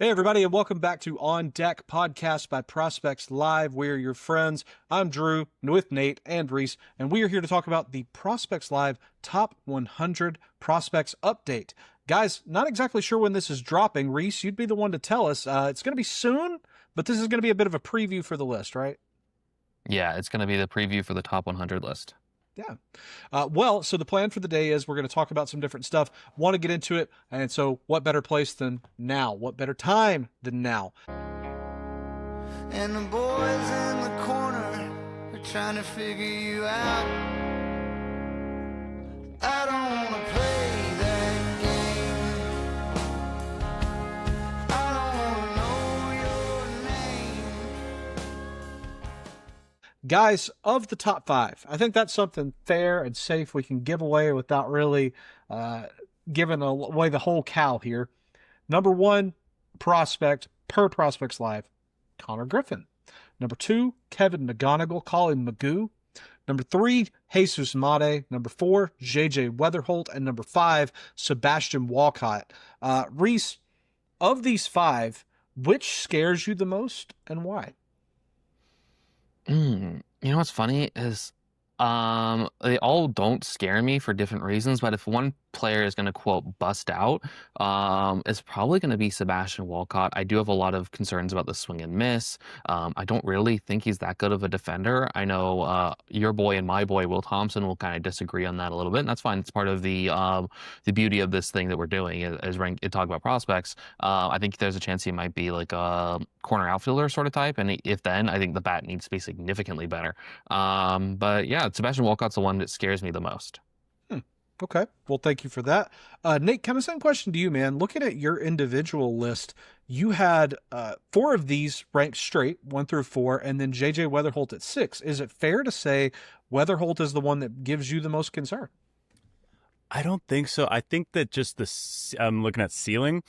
Hey, everybody, and welcome back to On Deck Podcast by Prospects Live. We're your friends. I'm Drew, with Nate and Rhys, and we are here to talk about the Prospects Live Top 100 Prospects Update. Guys, not exactly sure when this is dropping. Rhys, you'd be the one to tell us. It's going to be soon, but this is going to be a bit of a preview for the list, right? Yeah, it's going to be the preview for the top 100 list. Yeah. So the plan for the day is we're going to talk about some different stuff, want to get into it, and so what better place than now? What better time than now? And the boys in the corner are trying to figure you out. I don't want to play that game. I don't want to know your name. Guys, of the top five, I think that's something fair and safe we can give away without really giving away the whole cow here. Number one prospect per Prospects Live, Connor Griffin. Number two, Kevin McGonigal, call him Magoo. Number three, Jesus Mate. Number four, JJ Weatherholt. And number five, Sebastian Walcott. Rhys, of these five, which scares you the most and why? You know what's funny is they all don't scare me for different reasons, but if one player is going to quote bust out, it's probably going to be Sebastian Walcott. I do have a lot of concerns about the swing and miss. I don't really think he's that good of a defender. I know your boy and my boy Will Thompson will kind of disagree on that a little bit, and that's fine. It's part of the beauty of this thing that we're doing is talk about prospects. I think there's a chance he might be like a corner outfielder sort of type, and if then, I think the bat needs to be significantly better. But yeah, Sebastian Walcott's the one that scares me the most. Okay. Well, thank you for that. Nate, kind of same question to you, man. Looking at your individual list, you had four of these ranked straight, 1 through 4, and then JJ Weatherholt at 6. Is it fair to say Weatherholt is the one that gives you the most concern? I don't think so. I think that just I'm looking at ceiling.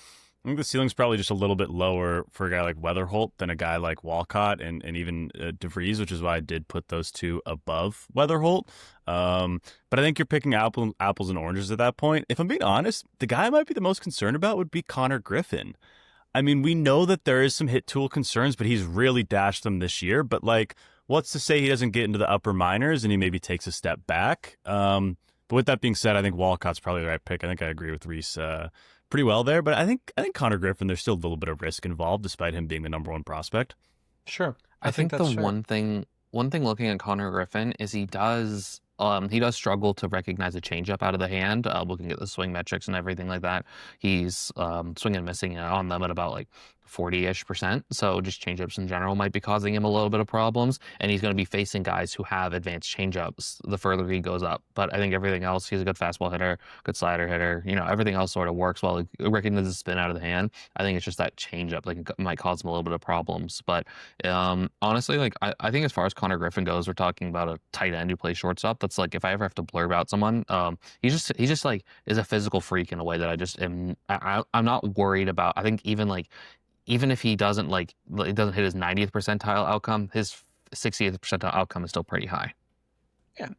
I think the ceiling's probably just a little bit lower for a guy like Weatherholt than a guy like Walcott and even DeVries, which is why I did put those two above Weatherholt. But I think you're picking apples and oranges at that point. If I'm being honest, the guy I might be the most concerned about would be Connor Griffin. I mean, we know that there is some hit tool concerns, but he's really dashed them this year. But like, what's to say he doesn't get into the upper minors and he maybe takes a step back? But with that being said, I think Walcott's probably the right pick. I think I agree with Rhys pretty well there, but I think Connor Griffin, there's still a little bit of risk involved despite him being the number one prospect. Sure. I think that's the fair. one thing looking at Connor Griffin is he does struggle to recognize a changeup out of the hand. Looking at the swing metrics and everything like that, he's swinging and missing on them at about like 40-ish%. So just changeups in general might be causing him a little bit of problems, and he's going to be facing guys who have advanced changeups the further he goes up. But I think everything else, he's a good fastball hitter, good slider hitter. You know, everything else sort of works well. He recognizes spin out of the hand. I think it's just that changeup like might cause him a little bit of problems. But honestly, like I think as far as Connor Griffin goes, we're talking about a tight end who plays shortstop. That's like if I ever have to blurb out someone, he just like is a physical freak in a way that I just am. I'm not worried about. I think even if he doesn't hit his 90th percentile outcome, his 60th percentile outcome is still pretty high. Yeah.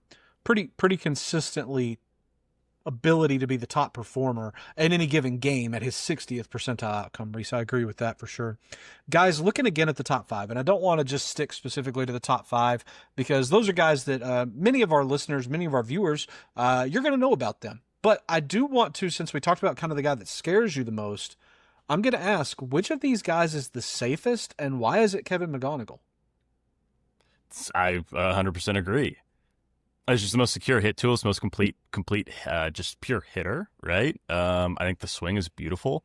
Pretty consistently ability to be the top performer in any given game at his 60th percentile outcome, Rhys. I agree with that for sure. Guys, looking again at the top five, and I don't want to just stick specifically to the top five because those are guys that many of our listeners, many of our viewers, you're going to know about them. But I do want to, since we talked about kind of the guy that scares you the most, I'm going to ask, which of these guys is the safest, and why is it Kevin McGonigal? I 100% agree. It's just the most secure hit tool. It's the most complete, just pure hitter, right? I think the swing is beautiful.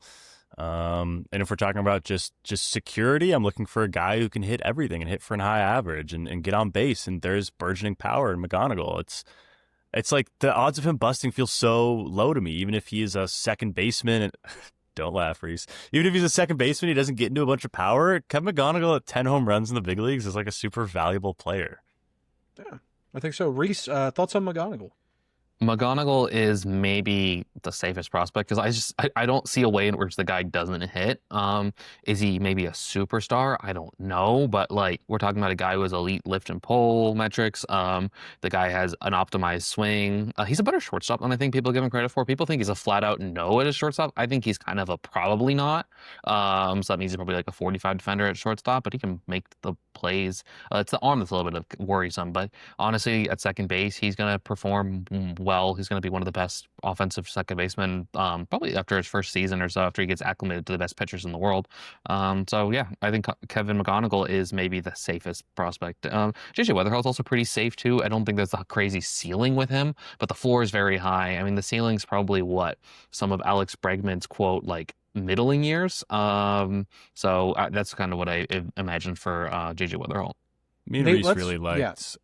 And if we're talking about just security, I'm looking for a guy who can hit everything and hit for an high average and get on base. And there's burgeoning power in McGonigal. It's like the odds of him busting feel so low to me, even if he is a second baseman. And don't laugh, Rhys. Even if he's a second baseman, he doesn't get into a bunch of power. Kevin McGonigal at 10 home runs in the big leagues is like a super valuable player. Yeah, I think so. Rhys, thoughts on McGonigal? McGonagall is maybe the safest prospect because I don't see a way in which the guy doesn't hit. Is he maybe a superstar? I don't know, but like we're talking about a guy who has elite lift and pull metrics. The guy has an optimized swing. He's a better shortstop than I think people give him credit for. People think he's a flat out no at a shortstop. I think he's kind of a probably not. So that means he's probably like a 45 defender at shortstop, but he can make the plays. It's the arm that's a little bit of worrisome, but honestly, at second base, he's going to perform well. He's going to be one of the best offensive second basemen, probably after his first season or so, after he gets acclimated to the best pitchers in the world. So yeah, I think Kevin McGonagall is maybe the safest prospect. JJ Weatherholt is also pretty safe too. I don't think there's a crazy ceiling with him, but the floor is very high. I mean, the ceiling's probably what some of Alex Bregman's quote like middling years. So that's kind of what I imagine for JJ Weatherholt. Me and Nate, Rhys really liked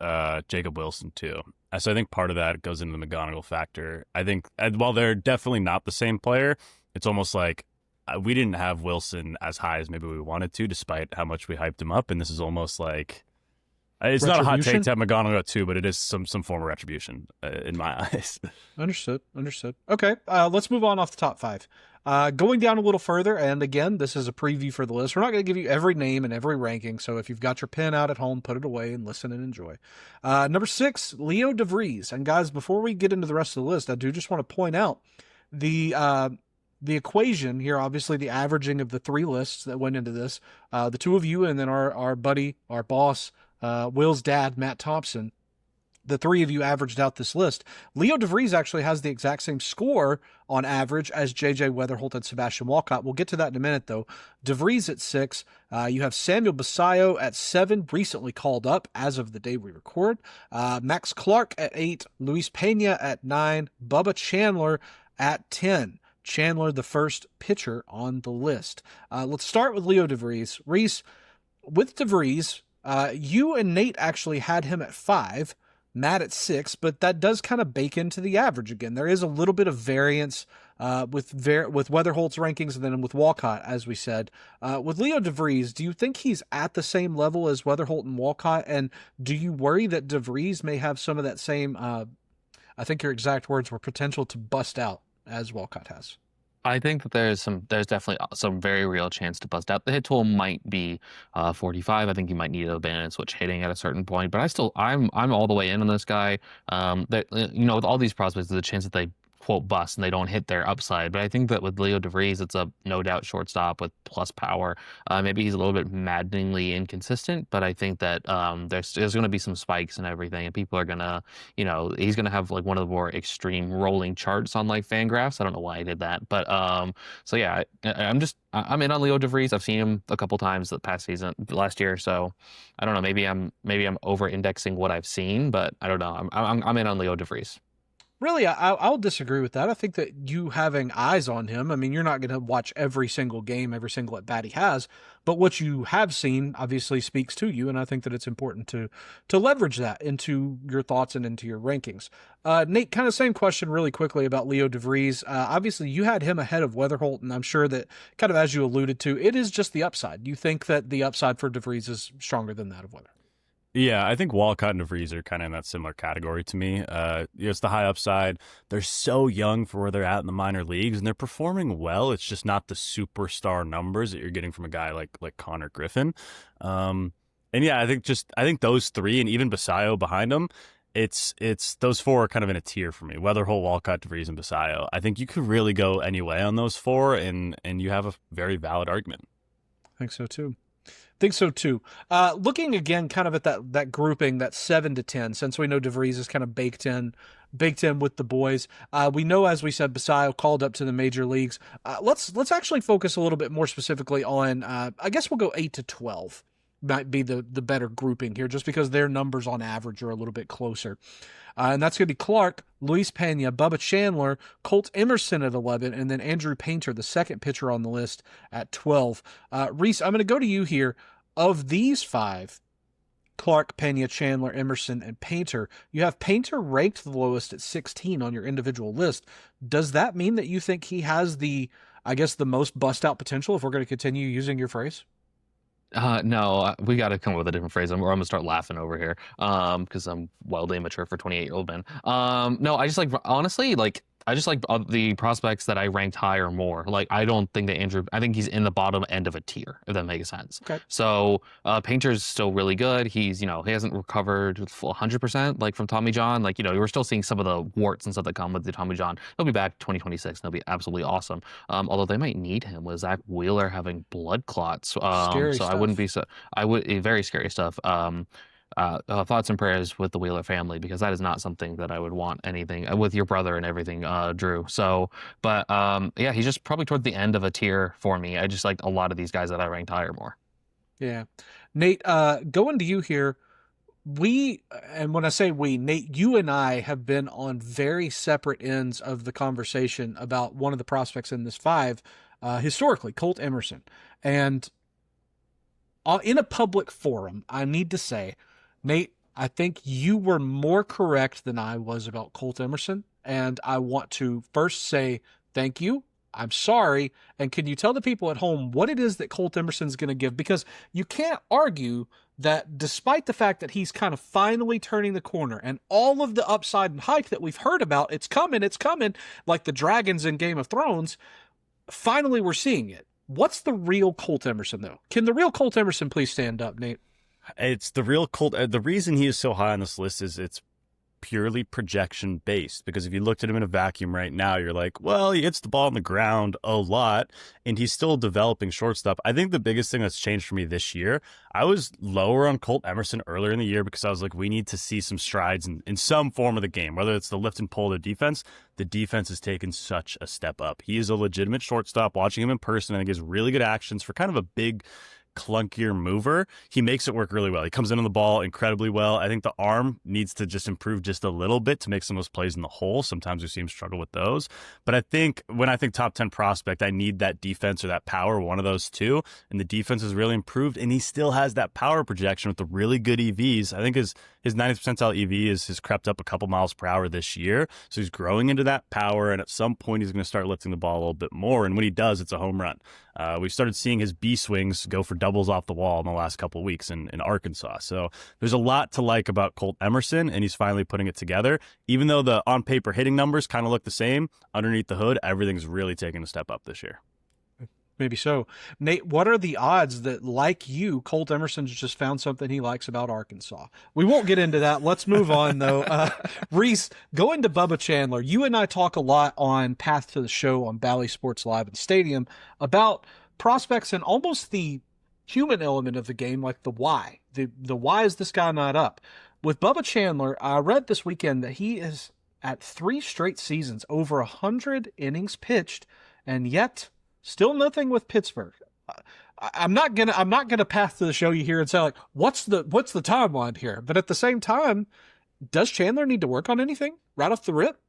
Jacob Wilson too. So I think part of that goes into the McGonagall factor. I think while they're definitely not the same player, it's almost like we didn't have Wilson as high as maybe we wanted to, despite how much we hyped him up. And this is almost like it's not a hot take to have McGonagall too, but it is some form of retribution in my eyes. Understood. Okay, let's move on off the top 5. Going down a little further, and again, this is a preview for the list. We're not going to give you every name and every ranking, so if you've got your pen out at home, put it away and listen and enjoy. Number 6, Leo DeVries. And guys, before we get into the rest of the list, I do just want to point out the equation here, obviously the averaging of the 3 lists that went into this, the 2 of you and then our buddy, our boss, Will's dad, Matt Thompson. The 3 of you averaged out this list. Leo DeVries actually has the exact same score on average as JJ Weatherholt and Sebastian Walcott. We'll get to that in a minute, though. DeVries at 6. You have Samuel Basayo at 7, recently called up as of the day we record. Max Clark at 8. Luis Pena at 9. Bubba Chandler at 10. Chandler, the first pitcher on the list. Let's start with Leo DeVries. Rhys, with DeVries, you and Nate actually had him at 5. Matt at 6, but that does kind of bake into the average again. There is a little bit of variance with Weatherholt's rankings and then with Walcott, as we said. With Leo DeVries, do you think he's at the same level as Weatherholt and Walcott? And do you worry that DeVries may have some of that same, I think your exact words were potential to bust out as Walcott has? I think that there's definitely some very real chance to bust out. The hit tool might be 45. I think you might need to abandon switch hitting at a certain point, but I'm all the way in on this guy. That with all these prospects, there's a chance that they quote bust and they don't hit their upside. But I think that with Leo DeVries, it's a no doubt shortstop with plus power. Maybe he's a little bit maddeningly inconsistent, but I think that there's going to be some spikes and everything, and people are gonna, he's gonna have like one of the more extreme rolling charts on like Fangraphs. I don't know why I did that, but so yeah, I'm in on Leo DeVries. I've seen him a couple times the past season, last year. So I don't know. Maybe I'm over indexing what I've seen, but I don't know. I'm in on Leo DeVries. Really, I'll disagree with that. I think that you having eyes on him, I mean, you're not going to watch every single game, every single at-bat he has, but what you have seen obviously speaks to you, and I think that it's important to leverage that into your thoughts and into your rankings. Nate, kind of same question really quickly about Leo DeVries. Obviously, you had him ahead of Weatherholt, and I'm sure that, kind of as you alluded to, it is just the upside. You think that the upside for DeVries is stronger than that of Weatherholt? Yeah, I think Walcott and DeVries are kind of in that similar category to me. It's the high upside. They're so young for where they're at in the minor leagues, and they're performing well. It's just not the superstar numbers that you're getting from a guy like Connor Griffin. And yeah, I think those 3 and even Basayo behind them, it's those 4 are kind of in a tier for me. Weatherholt, Walcott, DeVries, and Basayo. I think you could really go any way on those 4, and you have a very valid argument. I think so too. Looking again kind of at that grouping, that 7 to 10, since we know DeVries is kind of baked in with the boys. We know, as we said, Basayo called up to the major leagues. Let's actually focus a little bit more specifically on, I guess we'll go 8 to 12 might be the better grouping here, just because their numbers on average are a little bit closer. And that's going to be Clark, Luis Pena, Bubba Chandler, Colt Emerson at 11, and then Andrew Painter, the second pitcher on the list, at 12. Rhys, I'm going to go to you here. Of these 5, Clark, Pena, Chandler, Emerson, and Painter, you have Painter ranked the lowest at 16 on your individual list. Does that mean that you think he has the most bust-out potential, if we're going to continue using your phrase? No, we got to come up with a different phrase, or I'm gonna start laughing over here. Because I'm wildly immature for 28-year-old men. No, I just like honestly like. I just like the prospects that I ranked higher more. Like, I don't think that Andrew, I think he's in the bottom end of a tier, if that makes sense. Okay. So, Painter's still really good. He's, you know, he hasn't recovered full 100%, like from Tommy John. Like, you know, we're still seeing some of the warts and stuff that come with the Tommy John. He'll be back 2026 and he'll be absolutely awesome. Although they might need him with Zach Wheeler having blood clots. Scary so stuff. I wouldn't be very scary stuff. Thoughts and prayers with the Wheeler family, because that is not something that I would want anything with your brother and everything, Drew. So, but yeah, he's just probably toward the end of a tier for me. I just like a lot of these guys that I ranked higher more. Yeah. Nate, going to you here. And when I say we, Nate, you and I have been on very separate ends of the conversation about one of the prospects in this 5, historically, Colt Emerson. And in a public forum, I need to say, Nate, I think you were more correct than I was about Colt Emerson. And I want to first say thank you. I'm sorry. And can you tell the people at home what it is that Colt Emerson's going to give? Because you can't argue that despite the fact that he's kind of finally turning the corner and all of the upside and hype that we've heard about, it's coming, like the dragons in Game of Thrones, finally we're seeing it. What's the real Colt Emerson, though? Can the real Colt Emerson please stand up, Nate? It's the real Colt. The reason he is so high on this list is it's purely projection based, because if you looked at him in a vacuum right now, you're like, well, he hits the ball on the ground a lot and he's still developing shortstop. I think the biggest thing that's changed for me this year, I was lower on Colt Emerson earlier in the year because I was like, we need to see some strides in some form of the game, whether it's the lift and pull of the defense. The defense has taken such a step up. He is a legitimate shortstop. Watching him in person, I think he has really good actions for kind of a big, clunkier mover. He makes it work really well. He comes in on the ball incredibly well. I think the arm needs to just improve just a little bit to make some of those plays in the hole. Sometimes we see him struggle with those. But I think when I think top 10 prospect, I need that defense or that power, one of those two. And the defense has really improved, and he still has that power projection with the really good EVs. I think his 90th percentile EV has crept up a couple miles per hour this year. So he's growing into that power, and at some point he's going to start lifting the ball a little bit more. And when he does, it's a home run. We've started seeing his B swings go for doubles off the wall in the last couple of weeks in Arkansas. So there's a lot to like about Colt Emerson, and he's finally putting it together. Even though the on paper hitting numbers kind of look the same, underneath the hood, everything's really taken a step up this year. Maybe so. Nate, what are the odds that, like you, Colt Emerson's just found something he likes about Arkansas? We won't get into that. Let's move on, though. Rhys, going to Bubba Chandler, you and I talk a lot on Path to the Show on Bally Sports Live and Stadium about prospects and almost the human element of the game, like the why. The why is this guy not up? With Bubba Chandler, I read this weekend that he is at 3 straight seasons, over 100 innings pitched, and yet still nothing with Pittsburgh. I'm not gonna path to the show you here and say like, what's the timeline here? But at the same time, does Chandler need to work on anything right off the rip?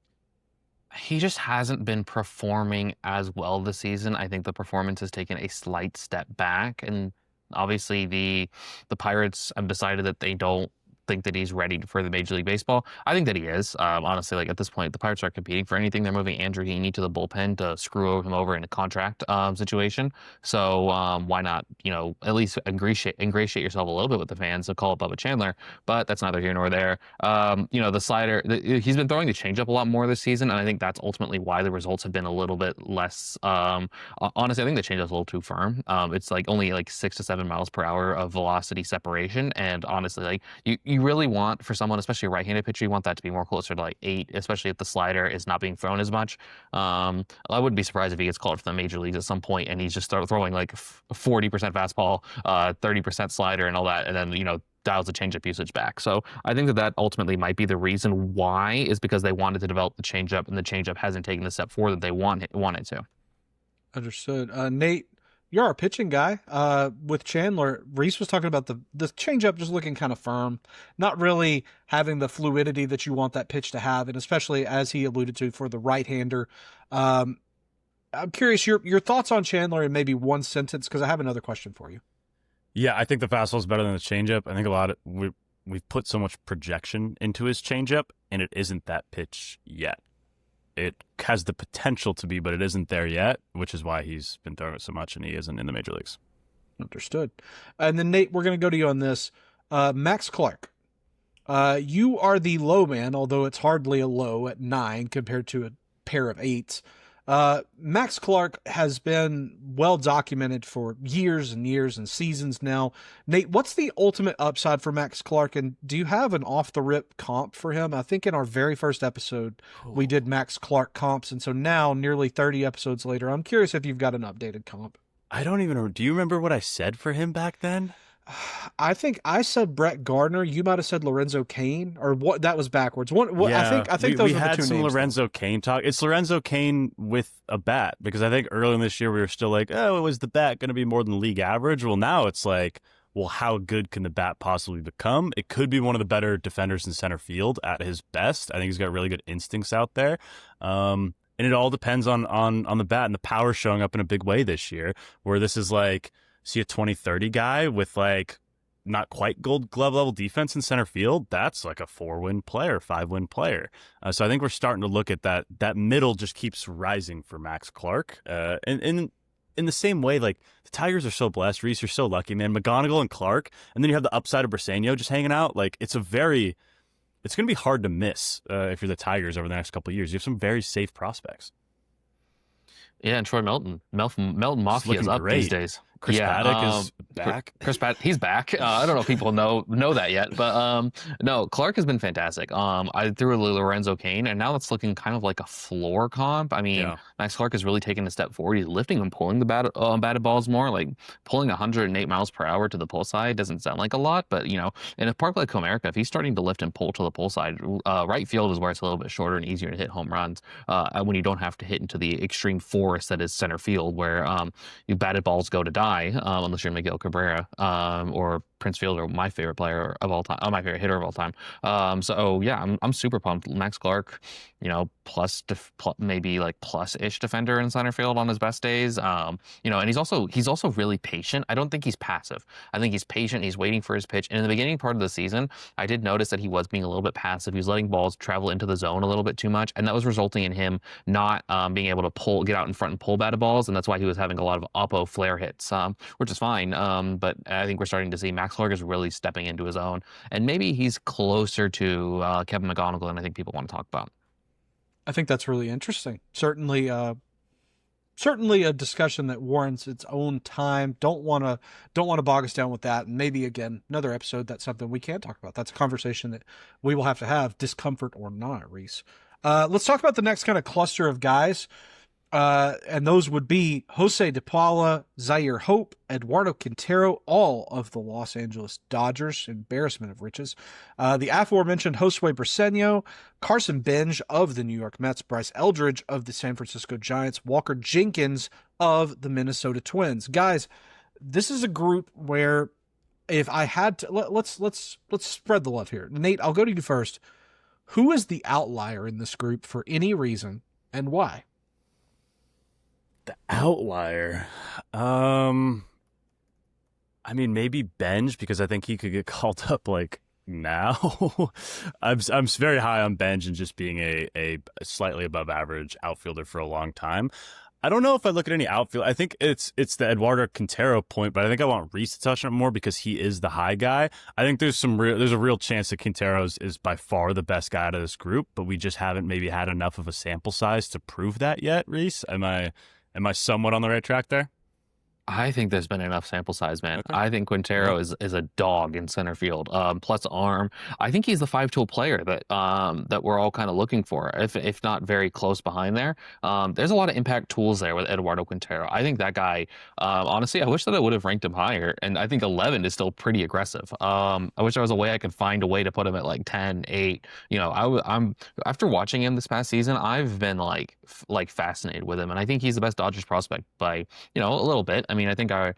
He just hasn't been performing as well this season. I think the performance has taken a slight step back, and obviously the Pirates have decided that they don't think that he's ready for the Major League Baseball. I think that he is. Honestly, like at this point, the Pirates aren't competing for anything. They're moving Andrew Heaney to the bullpen to screw him over in a contract situation. So why not, at least ingratiate yourself a little bit with the fans and call it Bubba Chandler? But that's neither here nor there. The slider, he's been throwing the changeup a lot more this season, and I think that's ultimately why the results have been a little bit less. Honestly, I think the changeup's a little too firm. It's like only like 6 to 7 miles per hour of velocity separation, and honestly, like you really want, for someone, especially a right-handed pitcher, you want that to be more closer to like 8, especially if the slider is not being thrown as much. I wouldn't be surprised if he gets called for the major leagues at some point and he's just start throwing like 40% fastball, 30% slider and all that, and then, dials the changeup usage back. So I think that ultimately might be the reason why, is because they wanted to develop the changeup, and the changeup hasn't taken the step forward that they wanted to. Understood. Nate, you're our pitching guy. With Chandler, Rhys was talking about the changeup just looking kind of firm, not really having the fluidity that you want that pitch to have, and especially, as he alluded to, for the right-hander. I'm curious your thoughts on Chandler in maybe one sentence, because I have another question for you. Yeah, I think the fastball is better than the changeup. I think we've put so much projection into his changeup, and it isn't that pitch yet. It has the potential to be, but it isn't there yet, which is why he's been throwing it so much and he isn't in the major leagues. Understood. And then Nate, we're going to go to you on this. Max Clark. You are the low man, although it's hardly a low at 9 compared to a pair of 8s. Max Clark has been well documented for years and years and seasons now. Nate, what's the ultimate upside for Max Clark, and do you have an off-the-rip comp for him? I think in our very first episode, we did Max Clark comps, and so now, nearly 30 episodes later, I'm curious if you've got an updated comp. I don't even remember. Do you remember what I said for him back then? I think I said Brett Gardner. You might have said Lorenzo Cain, or what? That was backwards. Yeah, I think those we were the had two some names. Lorenzo Cain talk. It's Lorenzo Cain with a bat, because I think early in this year we were still like, oh, was the bat going to be more than league average? Well, now it's like, well, how good can the bat possibly become? It could be one of the better defenders in center field at his best. I think he's got really good instincts out there. And it all depends on the bat and the power showing up in a big way this year, where this is like, see a 20-30 guy with like not quite gold glove level defense in center field. That's like a 4-win player, 5-win player. So I think we're starting to look at that middle just keeps rising for Max Clark. And in the same way, like the Tigers are so blessed. Rhys, you're so lucky, man. McGonigal and Clark. And then you have the upside of Briseño just hanging out. Like it's going to be hard to miss if you're the Tigers over the next couple of years. You have some very safe prospects. Yeah, and Troy Melton. Melton Mafia is up great. These days. Chris Yeah, Paddock is back. Chris Paddock, he's back. I don't know if people know that yet, but no, Clark has been fantastic. I threw a Lorenzo Cain, and now it's looking kind of like a floor comp. I mean, Yeah. Max Clark has really taken a step forward. He's lifting and pulling the batted balls more. Like pulling 108 miles per hour to the pull side doesn't sound like a lot, but you know, in a park like Comerica, if he's starting to lift and pull to the pull side, right field is where it's a little bit shorter and easier to hit home runs. When you don't have to hit into the extreme forest that is center field, where you batted balls go to die. Unless you're Miguel Cabrera or Prince Fielder, my favorite player of all time, my favorite hitter of all time. So yeah, I'm super pumped. Max Clark, you know, maybe like plus-ish defender in center field on his best days. You know, and he's also really patient. I don't think he's passive. I think he's patient. He's waiting for his pitch. And in the beginning part of the season, I did notice that he was being a little bit passive. He was letting balls travel into the zone a little bit too much, and that was resulting in him not being able to get out in front and pull batted balls, and that's why he was having a lot of oppo flare hits, which is fine. But I think we're starting to see Max Clark is really stepping into his own, and maybe he's closer to Kevin McGonigal than I think people want to talk about. I think that's really interesting. Certainly a discussion that warrants its own time. Don't want to bog us down with that. And maybe again, another episode, that's something we can talk about. That's a conversation that we will have to have, discomfort or not, Rhys. Let's talk about the next kind of cluster of guys. And those would be Jose De Paula, Zaire Hope, Eduardo Quintero, all of the Los Angeles Dodgers. Embarrassment of riches. The aforementioned Josue Briseño, Carson Bench of the New York Mets, Bryce Eldridge of the San Francisco Giants, Walker Jenkins of the Minnesota Twins. Guys, this is a group where if I had to, let's spread the love here. Nate, I'll go to you first. Who is the outlier in this group for any reason, and why? The outlier. I mean, maybe Benj, because I think he could get called up like now. I'm very high on Benj and just being a slightly above average outfielder for a long time. I don't know if I look at any outfield. I think it's the Eduardo Quintero point, but I think I want Rhys to touch on it more because he is the high guy. I think there's a real chance that Quintero is by far the best guy out of this group, but we just haven't maybe had enough of a sample size to prove that yet. Rhys, am I somewhat on the right track there? I think there's been enough sample size, man. Okay. I think Quintero is a dog in center field, plus arm. I think he's the 5-tool player that we're all kind of looking for, if not very close behind there. There's a lot of impact tools there with Eduardo Quintero. I think that guy, honestly, I wish that I would have ranked him higher, and I think 11 is still pretty aggressive. I wish there was a way I could find a way to put him at like 10, 8. You know, I'm after watching him this past season, I've been like fascinated with him, and I think he's the best Dodgers prospect by, you know, a little bit. I mean, I think I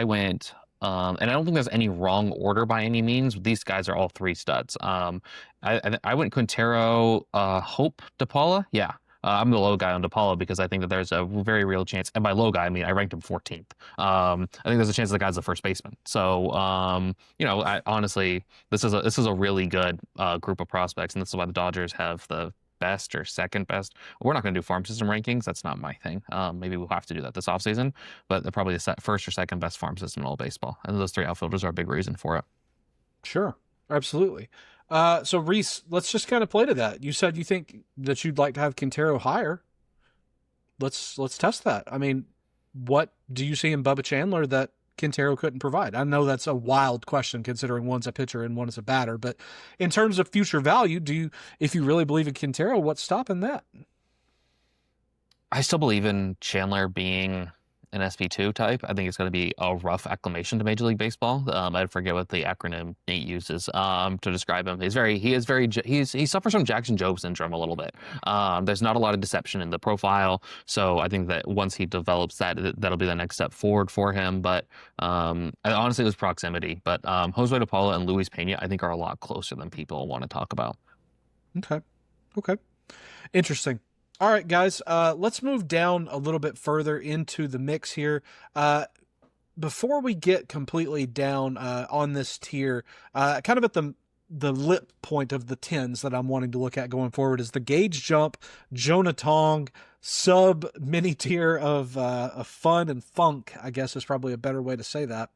went, and I don't think there's any wrong order by any means. These guys are all 3 studs. I went Quintero, Hope, De Paula. Yeah. I'm the low guy on De Paula because I think that there's a very real chance, and by low guy, I mean I ranked him 14th. I think there's a chance the guy's the first baseman. So, you know, honestly, this is a really good group of prospects, and this is why the Dodgers have the best or second best. We're not going to do farm system rankings. That's not my thing. Maybe we'll have to do that this offseason, but they're probably the first or second best farm system in all baseball. And those 3 outfielders are a big reason for it. Sure. Absolutely. So Rhys, let's just kind of play to that. You said you think that you'd like to have Quintero higher. Let's test that. I mean, what do you see in Bubba Chandler that Quintero couldn't provide? I know that's a wild question considering one's a pitcher and one is a batter, but in terms of future value, if you really believe in Quintero, what's stopping that? I still believe in Chandler being an SP2 type. I think it's going to be a rough acclimation to Major League Baseball. I forget what the acronym Nate uses to describe him. He suffers from Jackson Jobe syndrome a little bit. There's not a lot of deception in the profile, so I think that once he develops that, that'll be the next step forward for him. But honestly, it was proximity. But Jose de Paula and Luis Pena, I think, are a lot closer than people want to talk about. Okay. Interesting. All right, guys, let's move down a little bit further into the mix here. Before we get completely down on this tier, kind of at the lip point of the 10s that I'm wanting to look at going forward is the Gage Jump, Jonah Tong, sub mini tier of fun and funk, I guess is probably a better way to say that.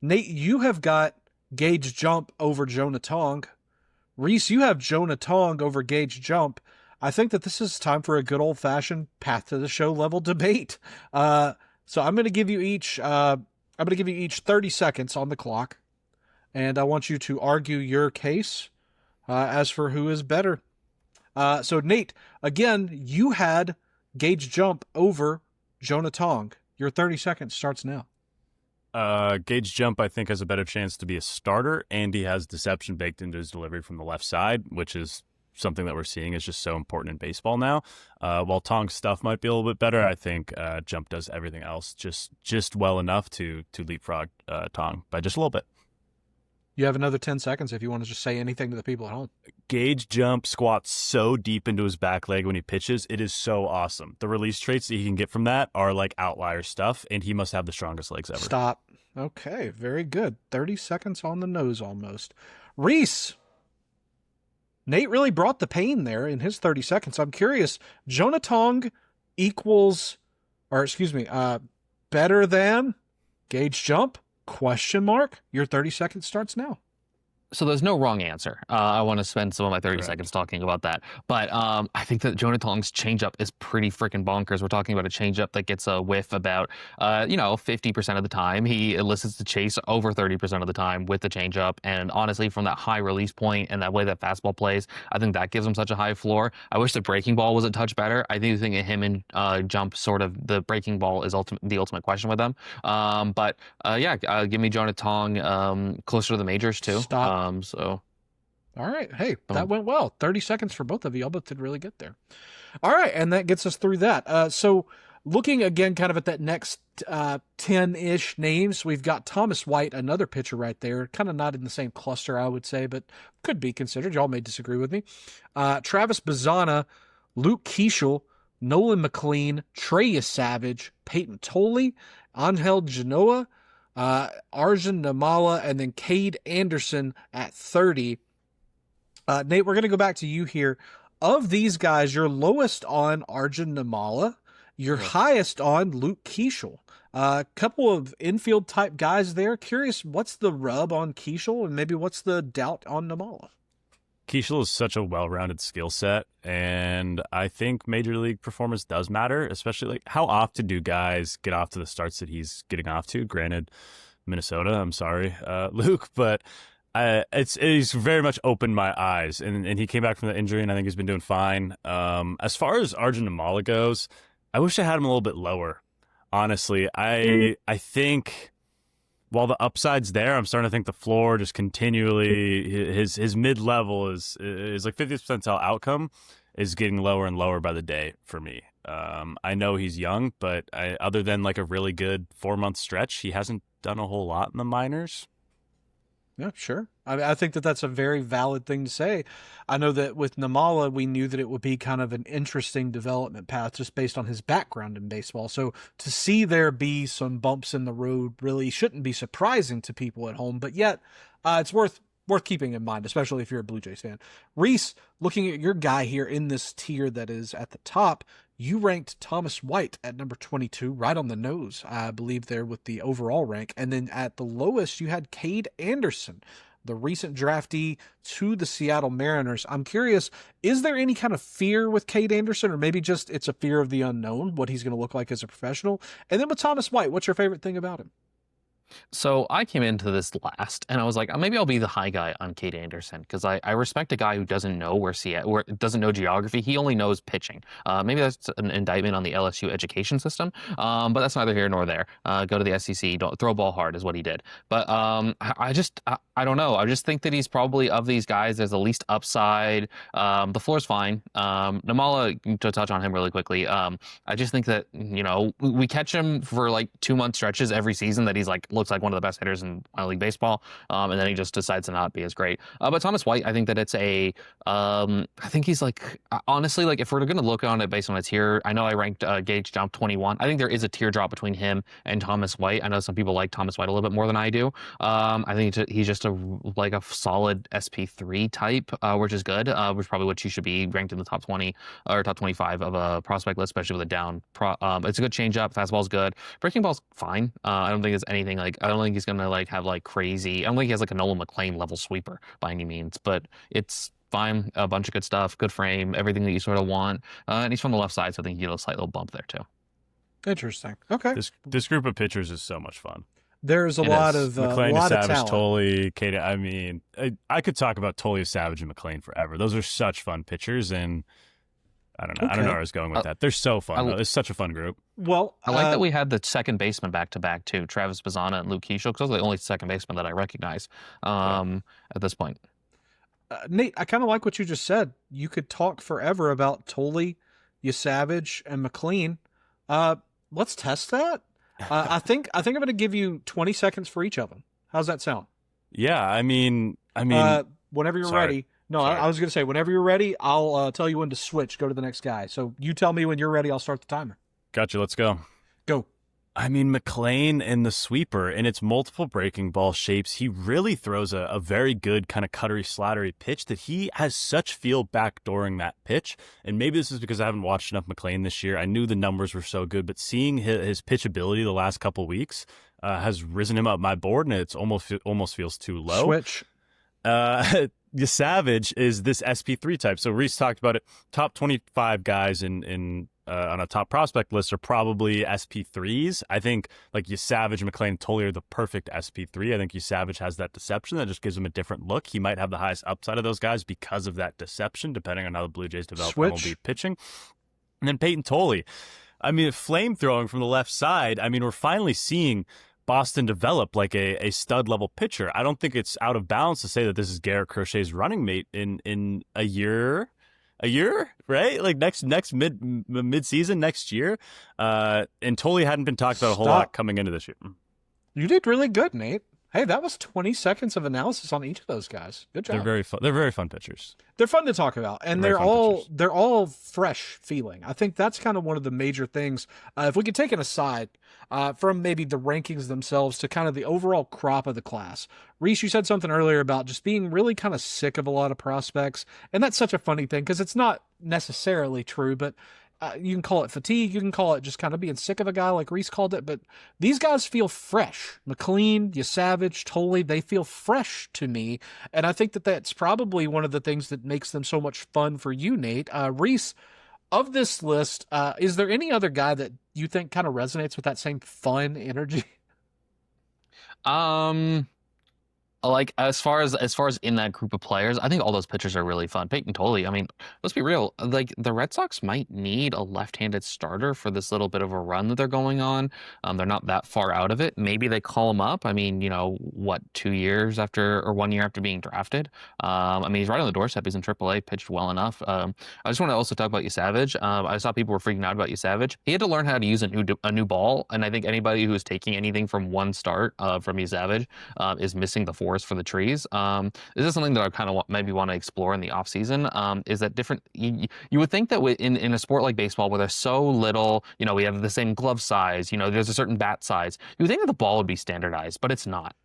Nate, you have got Gage Jump over Jonah Tong. Rhys, you have Jonah Tong over Gage Jump. I think that this is time for a good old-fashioned path to the show level debate. So I'm going to give you each 30 seconds on the clock, and I want you to argue your case as for who is better. So Nate, again, you had Gage Jump over Jonah Tong. Your 30 seconds starts now. Gage Jump, I think, has a better chance to be a starter, and he has deception baked into his delivery from the left side, which is something that we're seeing is just so important in baseball now. While Tong's stuff might be a little bit better, I think Jump does everything else just well enough to leapfrog Tong by just a little bit. You have another 10 seconds if you want to just say anything to the people at home. Gage Jump squats so deep into his back leg when he pitches. It is so awesome. The release traits that he can get from that are like outlier stuff, and he must have the strongest legs ever. Stop. Okay, very good. 30 seconds on the nose almost. Rhys, Nate really brought the pain there in his 30 seconds. I'm curious, Jonah Tong better than Gage Jump? Question mark. Your 30 seconds starts now. So there's no wrong answer. I want to spend some of my 30 Correct. seconds talking about that. But I think that Jonah Tong's changeup is pretty freaking bonkers. We're talking about a changeup that gets a whiff about, 50% of the time. He elicits the chase over 30% of the time with the changeup. And honestly, from that high release point and that way that fastball plays, I think that gives him such a high floor. I wish the breaking ball was a touch better. I do think him and Jump sort of the breaking ball is the ultimate question with them. Give me Jonah Tong closer to the majors too. Stop. All right. Hey, that went well. 30 seconds for both of you. Y'all both did really good there. All right. And that gets us through that. So looking again kind of at that next 10-ish names, we've got Thomas White, another pitcher right there. Kind of not in the same cluster, I would say, but could be considered. Y'all may disagree with me. Travis Bazzana, Luke Keeschel, Nolan McLean, Trey Savage, Peyton Tolley, Angel Genoa, Arjun Namala, and then Cade Anderson at 30. Nate, we're going to go back to you here. Of these guys, you're lowest on Arjun Namala. You're highest on Luke Keeschel. A couple of infield type guys there. Curious, what's the rub on Keeschel, and maybe what's the doubt on Namala? Keeschel is such a well-rounded skill set, and I think major league performance does matter, especially like how often do guys get off to the starts that he's getting off to. Granted, Minnesota, I'm sorry, Luke, but it's very much opened my eyes, and he came back from the injury, and I think he's been doing fine. As far as Arjun Namala goes, I wish I had him a little bit lower. Honestly, I think while the upside's there, I'm starting to think the floor just continually his mid level is like 50th percentile outcome is getting lower and lower by the day for me. I know he's young, but other than like a really good 4-month stretch, he hasn't done a whole lot in the minors. Yeah, sure. I think that that's a very valid thing to say. I know that with Namala, we knew that it would be kind of an interesting development path just based on his background in baseball. So to see there be some bumps in the road really shouldn't be surprising to people at home. But yet, it's worth worth keeping in mind, especially if you're a Blue Jays fan. Rhys, looking at your guy here in this tier that is at the top, you ranked Thomas White at number 22, right on the nose, I believe, there with the overall rank. And then at the lowest, you had Cade Anderson, the recent draftee to the Seattle Mariners. I'm curious, is there any kind of fear with Cade Anderson, or maybe just it's a fear of the unknown, what he's going to look like as a professional? And then with Thomas White, what's your favorite thing about him? So I came into this last, and I was like, maybe I'll be the high guy on Cade Anderson because I respect a guy who doesn't know where doesn't know geography. He only knows pitching. Maybe that's an indictment on the LSU education system, but that's neither here nor there. Go to the SEC, don't throw a ball hard is what he did. But I don't know. I just think that he's probably of these guys. There's the least upside. The floor's fine. Namala, to touch on him really quickly. I just think that we catch him for like 2-month stretches every season that he's like looks like one of the best hitters in minor league baseball, and then he just decides to not be as great. But Thomas White, I think that it's I think he's like, honestly, like if we're going to look on it based on a tier, I know I ranked Gage Jump 21. I think there is a tier drop between him and Thomas White. I know some people like Thomas White a little bit more than I do. I think he's just a solid SP3 type, which is good, which is probably what you should be ranked in the top 20 or top 25 of a prospect list, especially with a down. It's a good changeup. Fastball's good. Breaking ball's fine. I don't think there's anything like, I don't think he's gonna like have like crazy. I don't think he has like a Nolan McLean level sweeper by any means, but it's fine. A bunch of good stuff, good frame, everything that you sort of want. And he's from the left side, so I think you get a slight little bump there too. Interesting. Okay. This group of pitchers is so much fun. There's a lot of McLean, Savage, talent. Tolley, Cade. I mean, I could talk about Tolley, Savage, and McLean forever. Those are such fun pitchers, and I don't know. Okay. I don't know where I was going with that. They're so fun. It's such a fun group. Well, I like that we had the second baseman back to back too, Travis Bazzana and Luke Keishel, because those are the only second baseman that I recognize at this point. Nate, I kind of like what you just said. You could talk forever about Tolley, Savage, and McLean. Let's test that. I think I'm going to give you 20 seconds for each of them. How's that sound? Yeah, I mean, whenever you're ready. No, I was going to say, whenever you're ready, I'll tell you when to switch. Go to the next guy. So you tell me when you're ready. I'll start the timer. Gotcha. Let's go. Go. I mean, McLean and the sweeper in its multiple breaking ball shapes, he really throws a very good kind of cuttery, slattery pitch that he has such feel backdooring that pitch. And maybe this is because I haven't watched enough McLean this year. I knew the numbers were so good, but seeing his pitch ability the last couple weeks has risen him up my board, and it's almost feels too low. Switch. The Savage is this SP3 type. So Rhys talked about it. Top 25 guys on a top prospect list are probably SP3s. I think like Savage, McLean, Tolley are the perfect SP3. I think Savage has that deception that just gives him a different look. He might have the highest upside of those guys because of that deception, depending on how the Blue Jays develop MLB pitching. And then Peyton Tolley. I mean, flame throwing from the left side. I mean, we're finally seeing Boston develop like a stud level pitcher. I don't think it's out of bounds to say that this is Garrett Crochet's running mate in a year, right? Like next mid season next year. And Tolley hadn't been talked about a whole lot coming into this year. You did really good, Nate. Hey, that was 20 seconds of analysis on each of those guys. Good job. They're very fun. They're very fun pitchers. They're fun to talk about, and they're all fresh feeling. I think that's kind of one of the major things. If we could take an aside from maybe the rankings themselves to kind of the overall crop of the class. Rhys, you said something earlier about just being really kind of sick of a lot of prospects, and that's such a funny thing because it's not necessarily true, but you can call it fatigue. You can call it just kind of being sick of a guy like Rhys called it. But these guys feel fresh. McLean, Savage, Tolley, they feel fresh to me. And I think that that's probably one of the things that makes them so much fun for you, Nate. Rhys, of this list, is there any other guy that you think kind of resonates with that same fun energy? Like as far as in that group of players, I think all those pitchers are really fun. Peyton Tolley, I mean, let's be real. Like the Red Sox might need a left-handed starter for this little bit of a run that they're going on. They're not that far out of it. Maybe they call him up. I mean, 2 years after or 1 year after being drafted. I mean, he's right on the doorstep. He's in AAA, pitched well enough. I just want to also talk about Savage. I saw people were freaking out about Savage. He had to learn how to use a new ball, and I think anybody who's taking anything from one start from Savage is missing the force worse for the trees. This is something that I kind of maybe want to explore in the off season. Is that different? You would think that in a sport like baseball, where there's so little, we have the same glove size, there's a certain bat size. You would think that the ball would be standardized, but it's not.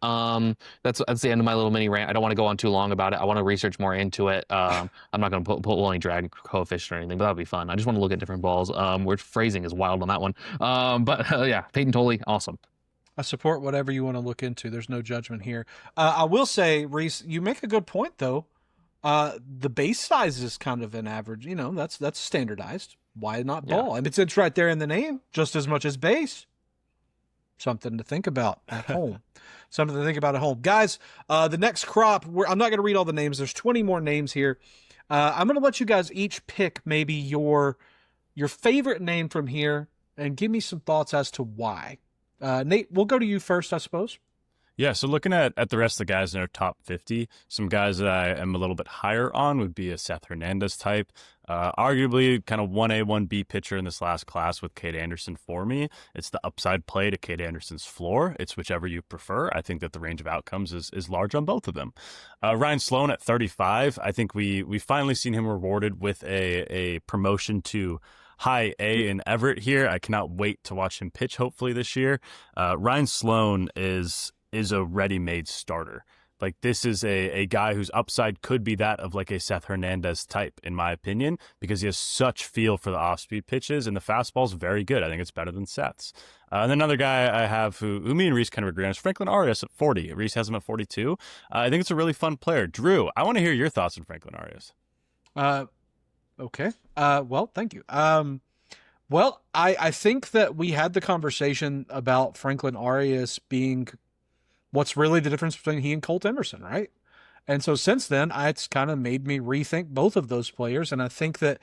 That's the end of my little mini rant. I don't want to go on too long about it. I want to research more into it. I'm not going to put any drag coefficient or anything, but that'd be fun. I just want to look at different balls. Where phrasing is wild on that one. But yeah, Peyton Tolley, awesome. I support whatever you want to look into. There's no judgment here. I will say, Rhys, you make a good point though. The base size is kind of an average. That's standardized. Why not ball? And it's right there in the name, just as much as base. Something to think about at home. Something to think about at home, guys. The next crop. I'm not going to read all the names. There's 20 more names here. I'm going to let you guys each pick maybe your favorite name from here and give me some thoughts as to why. Nate, we'll go to you first, I suppose. Yeah, so looking at the rest of the guys in our top 50, some guys that I am a little bit higher on would be a Seth Hernandez type. Arguably kind of 1A, 1B pitcher in this last class with Cade Anderson for me. It's the upside play to Cade Anderson's floor. It's whichever you prefer. I think that the range of outcomes is large on both of them. Ryan Sloan at 35, I think we finally seen him rewarded with a promotion to High A in Everett here. I cannot wait to watch him pitch hopefully this year. Ryan Sloan is a ready-made starter. Like, this is a guy whose upside could be that of like a Seth Hernandez type, in my opinion, because he has such feel for the off-speed pitches, and the fastball's very good. I think it's better than Seth's. And another guy I have who me and Rhys kind of agree on is Franklin Arias at 40. Rhys has him at 42. I think it's a really fun player. Drew, I want to hear your thoughts on Franklin Arias. Okay. Well, thank you. Well, I think that we had the conversation about Franklin Arias being what's really the difference between he and Colt Emerson, right? And so since then, it's kind of made me rethink both of those players. And I think that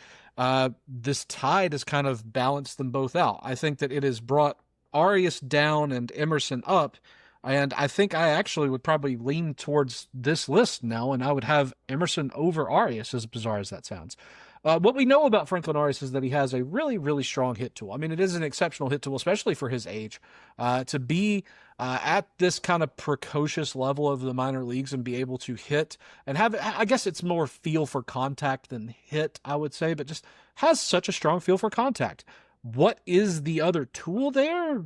this tide has kind of balanced them both out. I think that it has brought Arias down and Emerson up. And I think I actually would probably lean towards this list now, and I would have Emerson over Arias, as bizarre as that sounds. What we know about Franklin Arias is that he has a really, really strong hit tool. I mean, it is an exceptional hit tool, especially for his age. To be at this kind of precocious level of the minor leagues and be able to hit and have, I guess it's more feel for contact than hit, I would say, but just has such a strong feel for contact. What is the other tool there?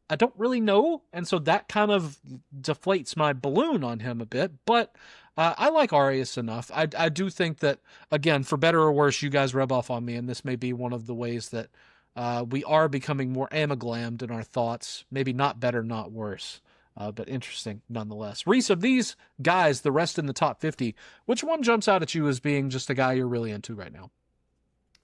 I don't really know, and so that kind of deflates my balloon on him a bit, but I like Arias enough. I do think that, again, for better or worse, you guys rub off on me, and this may be one of the ways that we are becoming more amaglammed in our thoughts. Maybe not better, not worse, but interesting nonetheless. Rhys, of these guys, the rest in the top 50, which one jumps out at you as being just a guy you're really into right now?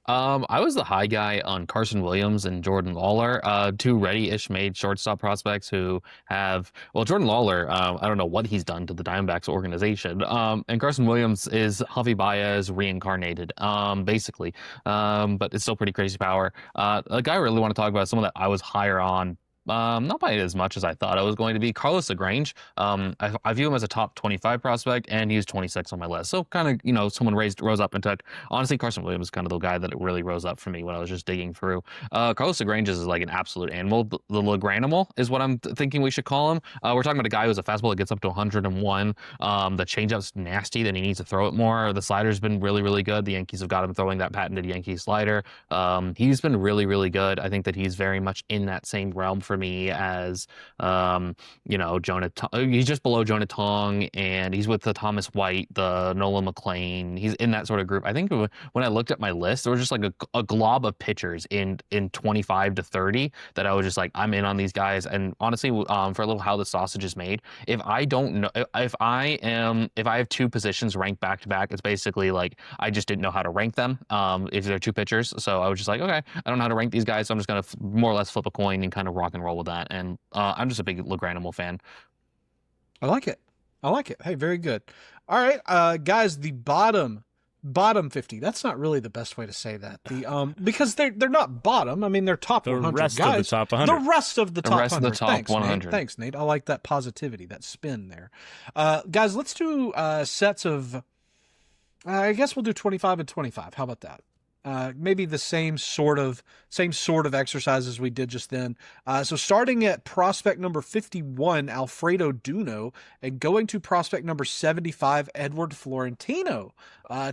I was the high guy on Carson Williams and Jordan Lawler, two ready-ish made shortstop prospects who have, well, Jordan Lawler, I don't know what he's done to the Diamondbacks organization. And Carson Williams is Javi Baez reincarnated, basically. But it's still pretty crazy power. A guy I really want to talk about, someone that I was higher on, not by as much as I thought I was going to be, Carlos LaGrange. I view him as a top 25 prospect, and he's 26 on my list. So kind of, someone rose up and took. Honestly, Carson Williams is kind of the guy that really rose up for me when I was just digging through. Carlos LaGrange is like an absolute animal. The LaGranimal is what I'm thinking we should call him. We're talking about a guy who has a fastball that gets up to 101. The changeup's nasty, then he needs to throw it more. The slider's been really, really good. The Yankees have got him throwing that patented Yankee slider. He's been really, really good. I think that he's very much in that same realm for me as Jonah. He's just below Jonah Tong, and he's with the Thomas White, the Nolan McLean. He's in that sort of group. I think when I looked at my list, there was just like a glob of pitchers in 25 to 30 that I was just like, I'm in on these guys. And honestly, for a little how the sausage is made, if I don't know, if I have two positions ranked back to back, it's basically like I just didn't know how to rank them if they're two pitchers. So I was just like, okay, I don't know how to rank these guys, so I'm just gonna more or less flip a coin and kind of rock and roll with that. And I'm just a big LaGranimal fan. I like it. Hey, very good. All right, guys, the bottom 50. That's not really the best way to say that. The because they're not bottom. I mean, they're top 100 rest guys. Of the top 100. The rest of the top 100. Of the top Thanks, 100. Nate. Thanks, Nate. I like that positivity, that spin there. Guys, let's do sets of. I guess we'll do 25 and 25. How about that? maybe the same sort of exercise as we did just then. So starting at prospect number 51, Alfredo Duno, and going to prospect number 75, Edward Florentino.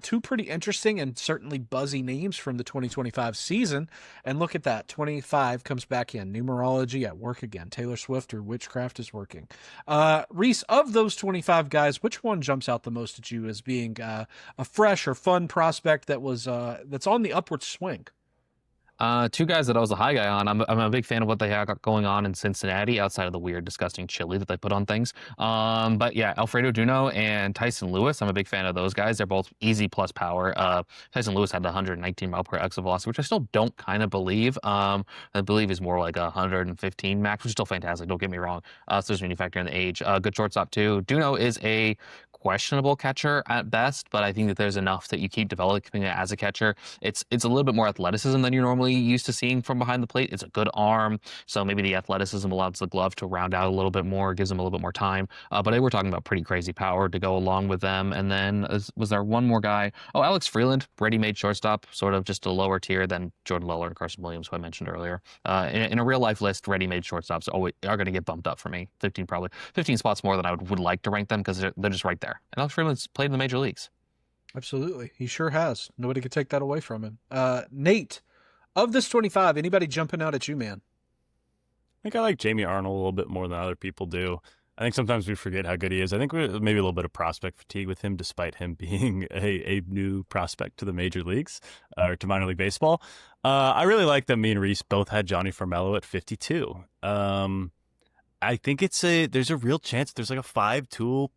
Two pretty interesting and certainly buzzy names from the 2025 season. And look at that, 25 comes back in. Numerology at work again. Taylor Swift or witchcraft is working. Rhys, of those 25 guys, which one jumps out the most at you as being a fresh or fun prospect that was that's on the upward swing? Two guys that I was a high guy on. I'm a big fan of what they have got going on in Cincinnati, outside of the weird, disgusting chili that they put on things. But yeah, Alfredo Duno and Tyson Lewis. I'm a big fan of those guys. They're both easy plus power. Tyson Lewis had the 119 mile per exit velocity, which I still don't kind of believe. I believe is more like 115 max, which is still fantastic. Don't get me wrong. So there's when you factor in the age. Good shortstop too. Duno is a questionable catcher at best, but I think that there's enough that you keep developing it as a catcher. It's a little bit more athleticism than you're normally used to seeing from behind the plate. It's a good arm, so maybe the athleticism allows the glove to round out a little bit more, gives them a little bit more time. But they were talking about pretty crazy power to go along with them. And then was there one more guy? Oh, Alex Freeland, ready-made shortstop, sort of just a lower tier than Jordan Lawler and Carson Williams, who I mentioned earlier. In a real-life list, ready-made shortstops are going to get bumped up for me. 15 spots more than I would like to rank them, because they're just right there. And Alex Freeland's played in the major leagues. Absolutely. He sure has. Nobody could take that away from him. Nate, of this 25, anybody jumping out at you, man? I think I like Jamie Arnold a little bit more than other people do. I think sometimes we forget how good he is. I think maybe a little bit of prospect fatigue with him, despite him being a new prospect to the major leagues or to minor league baseball. I really like that me and Rhys both had Johnny Farmello at 52. I think there's a real chance there's like a 5-tool-ish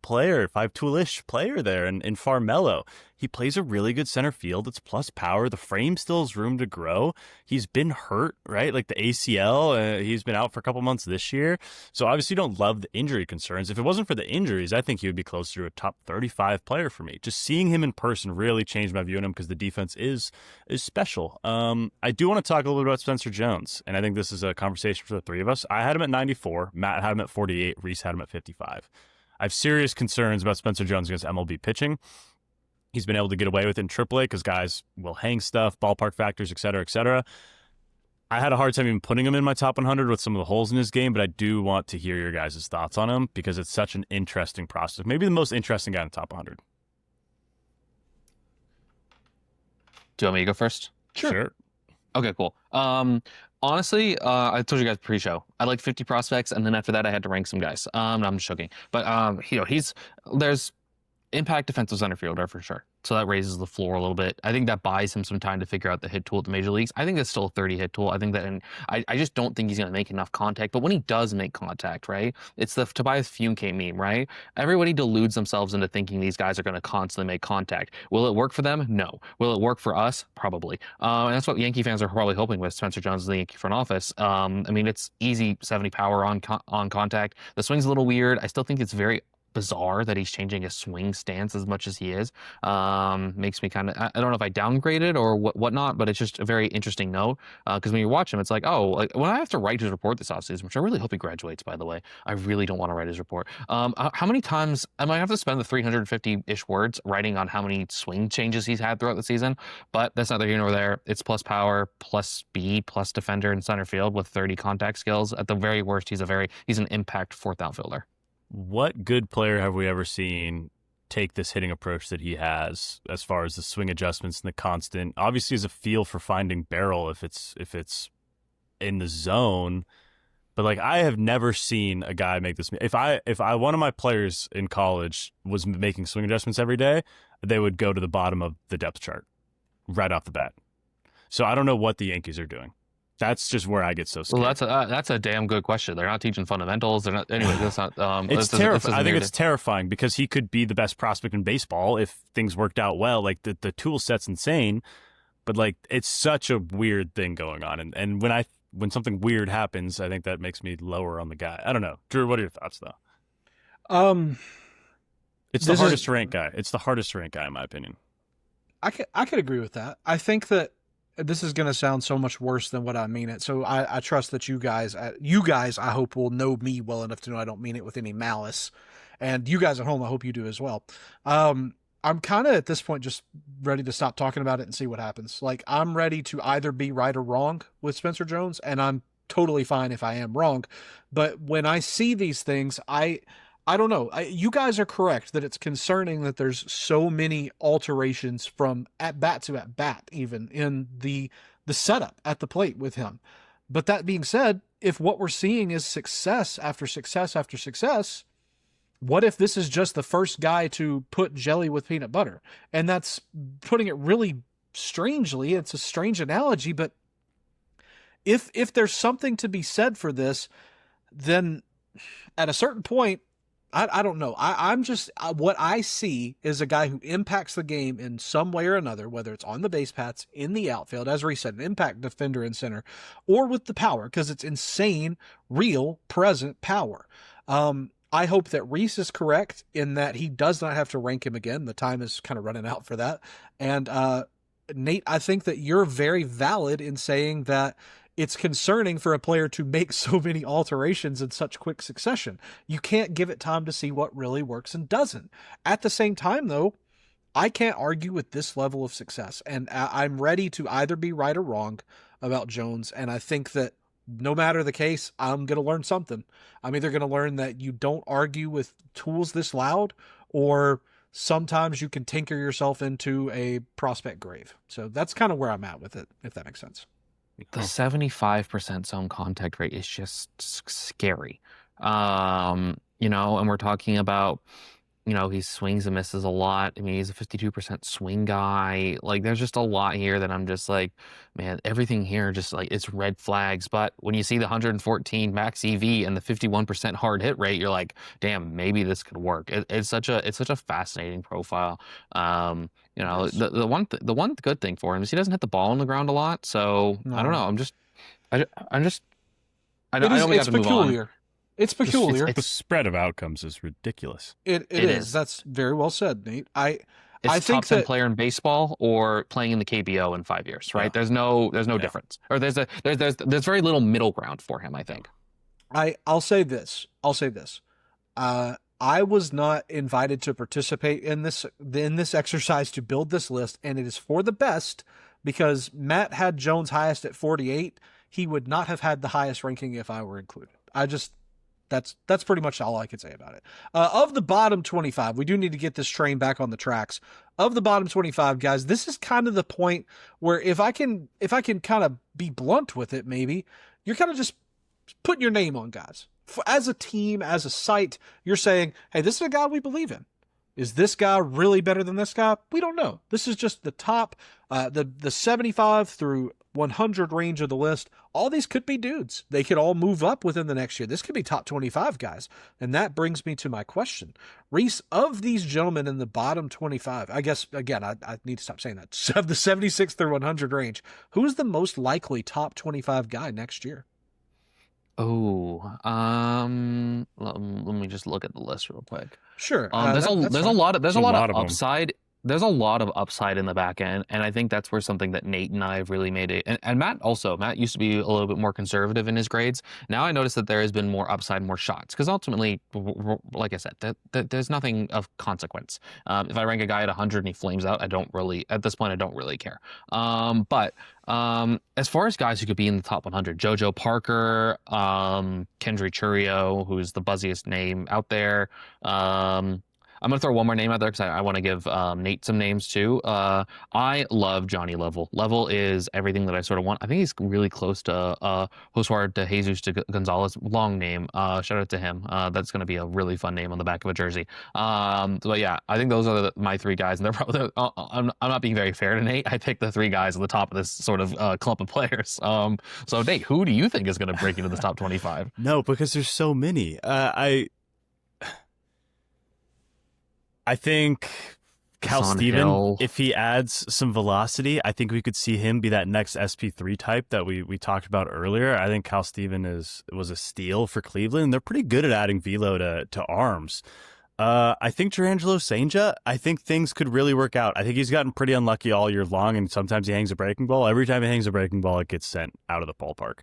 player there in Farmello. He plays a really good center field. It's plus power. The frame still has room to grow. He's been hurt, right? Like the ACL, he's been out for a couple months this year. So obviously you don't love the injury concerns. If it wasn't for the injuries, I think he would be closer to a top 35 player for me. Just seeing him in person really changed my view on him, because the defense is special. I do want to talk a little bit about Spencer Jones, and I think this is a conversation for the three of us. I had him at 94. Matt had him at 48. Rhys had him at 55. I have serious concerns about Spencer Jones against MLB pitching. He's been able to get away with it in AAA because guys will hang stuff, ballpark factors, et cetera, et cetera. I had a hard time even putting him in my top 100 with some of the holes in his game, but I do want to hear your guys' thoughts on him, because it's such an interesting prospect. Maybe the most interesting guy in the top 100. Do you want me to go first? Sure. Okay, cool. Honestly, I told you guys pre-show, I like 50 prospects, and then after that I had to rank some guys. I'm just joking. But there's impact defensive center fielder for sure. So that raises the floor a little bit. I think that buys him some time to figure out the hit tool at the major leagues. I think that's still a 30 hit tool. I think that, and I just don't think he's going to make enough contact. But when he does make contact, right, it's the Tobias Funke meme, right? Everybody deludes themselves into thinking these guys are going to constantly make contact. Will it work for them? No. Will it work for us? Probably. And that's what Yankee fans are probably hoping with Spencer Jones in the Yankee front office. I mean, it's easy 70 power on contact. The swing's a little weird. I still think it's very bizarre that he's changing his swing stance as much as he is. Makes me kind of, I don't know if I downgraded or whatnot, but it's just a very interesting note, because when you watch him, it's like, oh, like when I have to write his report this offseason, which I really hope he graduates, by the way. I really don't want to write his report. How many times am I have to spend the 350-ish words writing on how many swing changes he's had throughout the season? But that's neither here nor there. It's plus power, plus speed, plus defender in center field with 30 contact skills. At the very worst, he's an impact fourth outfielder. What good player have we ever seen take this hitting approach that he has, as far as the swing adjustments and the constant? Obviously, is a feel for finding barrel if it's in the zone. But like, I have never seen a guy make this. If one of my players in college was making swing adjustments every day, they would go to the bottom of the depth chart right off the bat. So I don't know what the Yankees are doing. That's just where I get so scared. Well, that's a damn good question. They're not teaching fundamentals. They're not. Anyway, that's not. It's terrifying. I think it's terrifying, because he could be the best prospect in baseball if things worked out well. Like the tool set's insane, but like it's such a weird thing going on. And when something weird happens, I think that makes me lower on the guy. I don't know, Drew. What are your thoughts though? It's the hardest to rank guy. It's the hardest to rank guy in my opinion. I could agree with that. I think that this is going to sound so much worse than what I mean it. So I trust that you guys, I hope will know me well enough to know I don't mean it with any malice. And you guys at home, I hope you do as well. I'm kind of at this point just ready to stop talking about it and see what happens. Like, I'm ready to either be right or wrong with Spencer Jones, and I'm totally fine if I am wrong. But when I see these things, I don't know. You guys are correct that it's concerning that there's so many alterations from at bat to at bat, even in the setup at the plate with him. But that being said, if what we're seeing is success after success after success, what if this is just the first guy to put jelly with peanut butter? And that's putting it really strangely. It's a strange analogy, but if there's something to be said for this, then at a certain point, I don't know. I'm just, what I see is a guy who impacts the game in some way or another, whether it's on the base paths, in the outfield, as Rhys said, an impact defender in center, or with the power, because it's insane, real, present power. I hope that Rhys is correct in that he does not have to rank him again. The time is kind of running out for that. And Nate, I think that you're very valid in saying that it's concerning for a player to make so many alterations in such quick succession. You can't give it time to see what really works and doesn't. At the same time, though, I can't argue with this level of success. And I'm ready to either be right or wrong about Jones. And I think that no matter the case, I'm going to learn something. I'm either going to learn that you don't argue with tools this loud, or sometimes you can tinker yourself into a prospect grave. So that's kind of where I'm at with it, if that makes sense. The 75% zone contact rate is just scary. You know, and we're talking about, you know, he swings and misses a lot. I mean, he's a 52% swing guy. Like, there's just a lot here that I'm just like, man, everything here just like, it's red flags. But when you see the 114 max EV and the 51% hard hit rate, you're like, damn, maybe this could work. It's such a fascinating profile. You know, Yes. the one good thing for him is he doesn't hit the ball on the ground a lot. So I don't know. I know we got It's to move on. peculiar. It's peculiar. The spread of outcomes is ridiculous. It is. That's very well said, Nate. I It's think top 10 that player in baseball or playing in the KBO in 5 years, right? Yeah. There's no difference, or there's very little middle ground for him, I think. I'll say this. I was not invited to participate in this exercise to build this list, and it is for the best because Matt had Jones highest at 48. He would not have had the highest ranking if I were included. That's pretty much all I could say about it. Of the bottom 25, we do need to get this train back on the tracks. Of the bottom 25 guys, this is kind of the point where if I can kind of be blunt with it, maybe you're kind of just putting your name on guys. As a team, as a site, you're saying, hey, this is a guy we believe in. Is this guy really better than this guy? We don't know. This is just the top, the 75 through 100 range of the list. All these could be dudes. They could all move up within the next year. This could be top 25 guys. And that brings me to my question. Rhys, of these gentlemen in the bottom 25, I guess, again, I need to stop saying that. Of the 76 through 100 range, who's the most likely top 25 guy next year? Oh, let me just look at the list real quick. Sure. There's a lot of them. upside. There's a lot of upside in the back end, and I think that's where something that Nate and I have really made it. And Matt also. Matt used to be a little bit more conservative in his grades. Now I notice that there has been more upside, more shots. Because ultimately, like I said, there's nothing of consequence. If I rank a guy at 100 and he flames out, at this point, I don't really care. But as far as guys who could be in the top 100, JoJo Parker, Kendry Churio, who's the buzziest name out there. I'm going to throw one more name out there because I want to give Nate some names too. I love Johnny Level. Level is everything that I sort of want. I think he's really close to Josuar de Jesus de Gonzalez. Long name. Shout out to him. That's going to be a really fun name on the back of a jersey. But yeah, I think those are my three guys. And they're probably, I'm not being very fair to Nate. I picked the three guys at the top of this sort of clump of players. So Nate, who do you think is going to break into the top 25? No, because there's so many. I think Cal Steven, if he adds some velocity, I think we could see him be that next SP3 type that we talked about earlier. I think Cal Steven was a steal for Cleveland. They're pretty good at adding velo to arms. I think Jurangelo Senja, I think things could really work out. I think he's gotten pretty unlucky all year long, and sometimes he hangs a breaking ball. Every time he hangs a breaking ball, it gets sent out of the ballpark.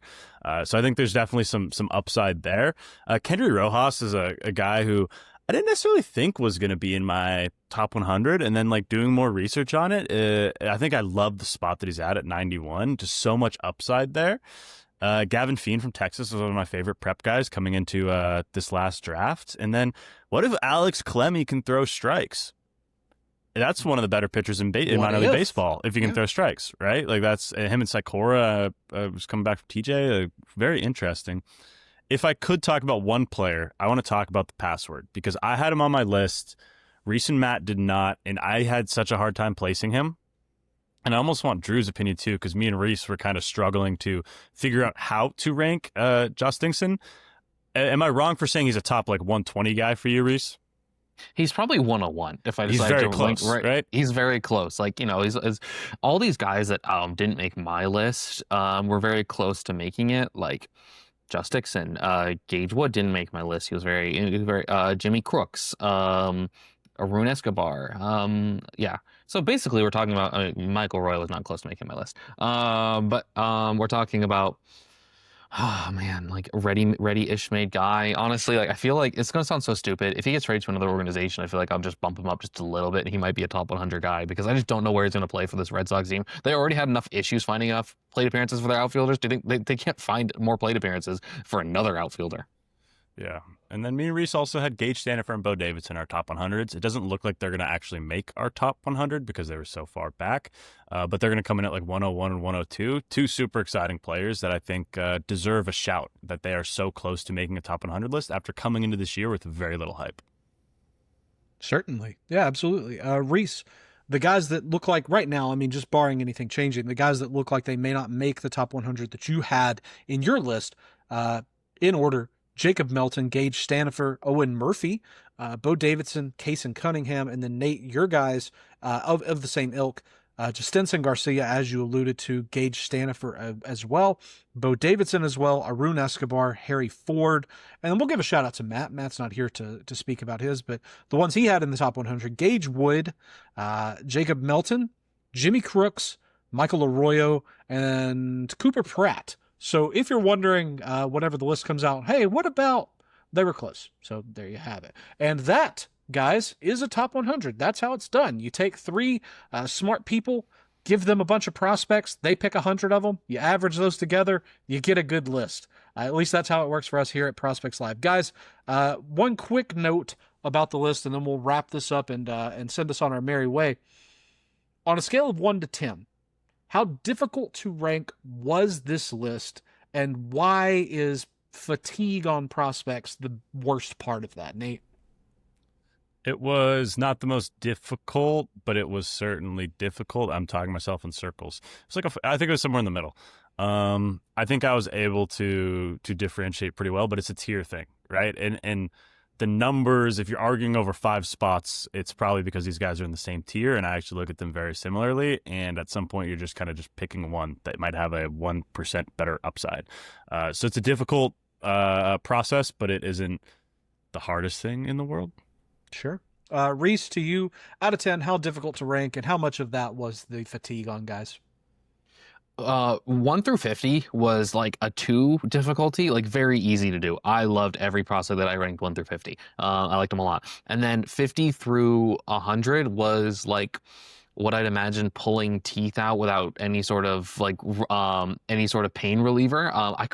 So I think there's definitely some upside there. Kendry Rojas is a guy who I didn't necessarily think was going to be in my top 100. And then like doing more research on it, I think I love the spot that he's at 91. Just so much upside there. Gavin Feen from Texas was one of my favorite prep guys coming into this last draft. And then what if Alex Clemmie can throw strikes? That's one of the better pitchers in minor league baseball if you can throw strikes, right? Like that's him and Sikora was coming back from TJ. Very interesting. If I could talk about one player, I want to talk about the password because I had him on my list. Reese and Matt did not, and I had such a hard time placing him. And I almost want Drew's opinion too, because me and Reese were kind of struggling to figure out how to rank Justinson. Am I wrong for saying he's a top like 120 guy for you, Reese? He's probably 101 if I decide he's very to close, right? He's very close. Like, you know, he's all these guys that didn't make my list were very close to making it. Like Just Dixon, Gage Wood didn't make my list. He was very Jimmy Crooks, Arun Escobar. Yeah. So basically, we're talking about Michael Roy was not close to making my list. But we're talking about. Oh man, like ready-ish made guy. Honestly, like I feel like it's gonna sound so stupid. If he gets traded to another organization, I feel like I'll just bump him up just a little bit, and he might be a top 100 guy because I just don't know where he's gonna play for this Red Sox team. They already had enough issues finding enough plate appearances for their outfielders. Do you think they can't find more plate appearances for another outfielder? Yeah. And then me and Reese also had Gage Stanifer and Bo Davidson in our top 100s. It doesn't look like they're going to actually make our top 100 because they were so far back. But they're going to come in at like 101 and 102. Two super exciting players that I think deserve a shout that they are so close to making a top 100 list after coming into this year with very little hype. Certainly. Yeah, absolutely. Reese, the guys that look like right now, I mean, just barring anything changing, the guys that look like they may not make the top 100 that you had in your list, in order: Jacob Melton, Gage Stanifer, Owen Murphy, Bo Davidson, Kason Cunningham, and then Nate, your guys of the same ilk. Justinson Garcia, as you alluded to, Gage Stanifer as well, Bo Davidson as well, Arun Escobar, Harry Ford, and then we'll give a shout out to Matt. Matt's not here to speak about his, but the ones he had in the top 100: Gage Wood, Jacob Melton, Jimmy Crooks, Michael Arroyo, and Cooper Pratt. So if you're wondering, whenever the list comes out, hey, what about, they were close. So there you have it. And that, guys, is a top 100. That's how it's done. You take three smart people, give them a bunch of prospects, they pick 100 of them, you average those together, you get a good list. At least that's how it works for us here at Prospects Live. Guys, one quick note about the list, and then we'll wrap this up and send us on our merry way. On a scale of 1 to 10, how difficult to rank was this list, and why is fatigue on prospects the worst part of that, Nate? It was not the most difficult, but it was certainly difficult. I'm talking myself in circles. It's like I think it was somewhere in the middle. I think I was able to differentiate pretty well, but it's a tier thing, right? And the numbers, if you're arguing over 5 spots, it's probably because these guys are in the same tier, and I actually look at them very similarly, and at some point you're just kind of just picking one that might have a 1% better upside. So it's a difficult process, but it isn't the hardest thing in the world. Sure. Rhys, to you, out of 10, how difficult to rank, and how much of that was the fatigue on guys? 1 through 50 was like a 2 difficulty, like very easy to do. I loved every prospect that I ranked 1 through 50. I liked them a lot. And then 50 through 100 was like what I'd imagine pulling teeth out without any sort of like any sort of pain reliever. I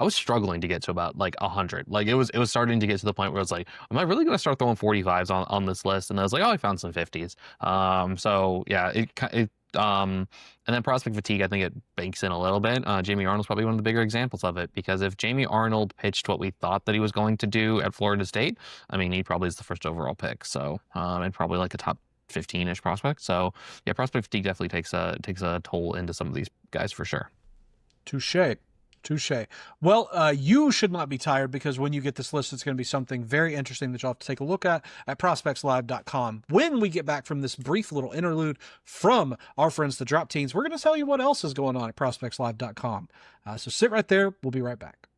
was struggling to get to about like 100. Like it was starting to get to the point where it's like, am I really going to start throwing 45s on this list? And I was like, oh, I found some 50s. So yeah, and then prospect fatigue, I think it bakes in a little bit. Jamie Arnold's probably one of the bigger examples of it, because if Jamie Arnold pitched what we thought that he was going to do at Florida State, I mean, he probably is the first overall pick. So, and probably like a top 15-ish prospect. So yeah, prospect fatigue definitely takes a toll into some of these guys for sure. Touche. Well, you should not be tired, because when you get this list, it's going to be something very interesting that you'll have to take a look at prospectslive.com. When we get back from this brief little interlude from our friends, the Drop Teens, we're going to tell you what else is going on at prospectslive.com. So sit right there. We'll be right back.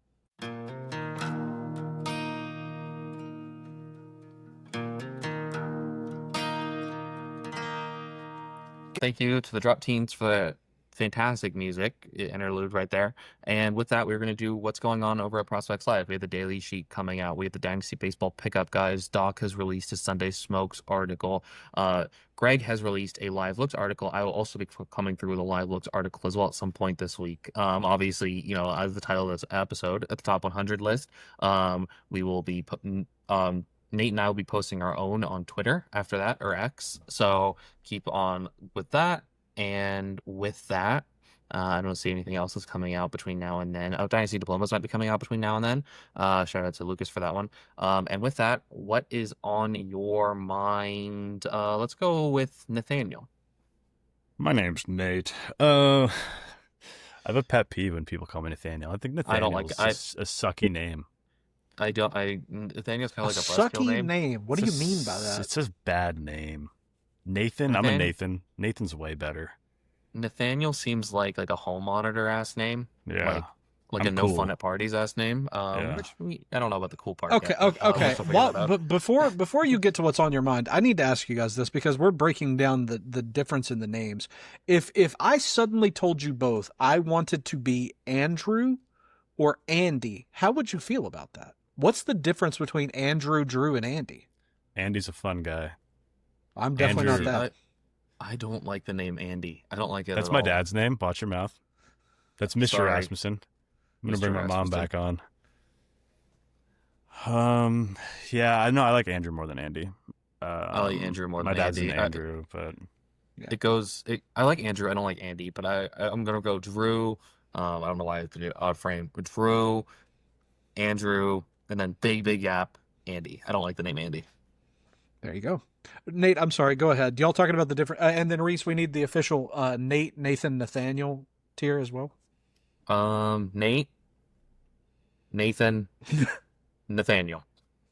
Thank you to the Drop Teens for fantastic music interlude right there. And with that, we're going to do what's going on over at Prospects Live. We have the daily sheet coming out. We have the Dynasty Baseball pickup guys. Doc has released his Sunday Smokes article. Greg has released a Live Looks article. I will also be coming through with a Live Looks article as well at some point this week. Obviously, you know, as the title of this episode, at the top 100 list, we will be putting Nate and I will be posting our own on Twitter after that, or X. So keep on with that. And with that, I don't see anything else that's coming out between now and then. Oh, Dynasty Diplomas might be coming out between now and then. Shout out to Lucas for that one. And with that, what is on your mind? Let's go with Nathaniel. My name's Nate. I have a pet peeve when people call me Nathaniel. I think Nathaniel is a sucky name. Nathaniel's kind of like a sucky name. What do you mean by that? It's a bad name. Nathan, I'm a Nathan. Nathan's way better. Nathaniel seems like a home monitor ass name. Yeah. Like I'm a no cool. fun at parties ass name. Which I don't know about the cool part. Okay, yet, okay. But before you get to what's on your mind, I need to ask you guys this, because we're breaking down the difference in the names. If I suddenly told you both I wanted to be Andrew or Andy, how would you feel about that? What's the difference between Andrew, Drew, and Andy? Andy's a fun guy. I'm definitely Andrew. not that. I don't like the name Andy. I don't like it. That's my dad's name. Watch your mouth. That's Mr. Sorry. Rasmussen. I'm gonna Mr. bring my mom Rasmussen. back on. Yeah, I know. I like Andrew more than Andy. I like Andrew more than my dad's Andy. an Andrew, but I like Andrew. I don't like Andy, but I'm gonna go Drew. I don't know why it's an odd frame, but Drew, Andrew, and then big gap, Andy. I don't like the name Andy. There you go. Nate, I'm sorry. Go ahead. Y'all talking about the different, and then Rhys, we need the official Nate, Nathan, Nathaniel tier as well. Nate, Nathan, Nathaniel.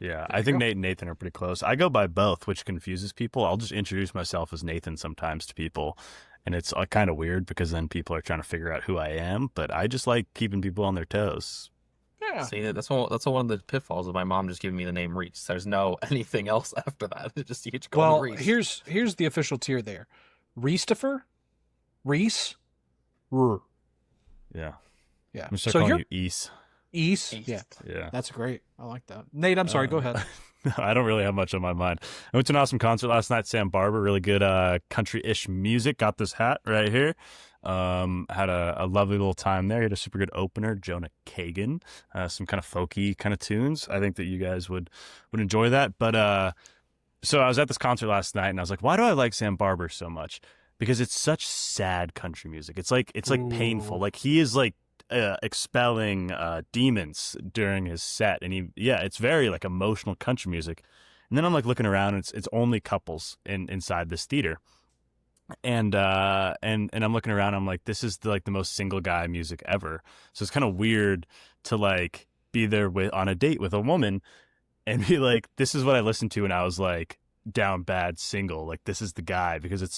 yeah, I think Nate and Nathan are pretty close. I go by both, which confuses people. I'll just introduce myself as Nathan sometimes to people, and it's kind of weird because then people are trying to figure out who I am. But I just like keeping people on their toes. Yeah. See, that's one of the pitfalls of my mom just giving me the name Rhys. There's no anything else after that. It just you get to call me Rhys. Here's the official tier there. Rhys-topher, Rhys, Rr. Yeah. Yeah. I'm just calling you East. East. Yeah. Yeah. That's great. I like that. Nate, I'm sorry. Go ahead. I don't really have much on my mind. I went to an awesome concert last night. Sam Barber, really good country-ish music. Got this hat right here. Had a lovely little time there. He had a super good opener, Jonah Kagan. Some kind of folky kind of tunes. I think that you guys would enjoy that. But so I was at this concert last night, and I was like, why do I like Sam Barber so much? Because it's such sad country music. It's like painful. Like he is like expelling demons during his set, and it's very like emotional country music. And then I'm like looking around, and it's only couples inside this theater. And I'm looking around, I'm like, this is the most single guy music ever. So it's kind of weird to like be there on a date with a woman and be like, this is what I listened to when I was like down bad single. Like this is the guy, because it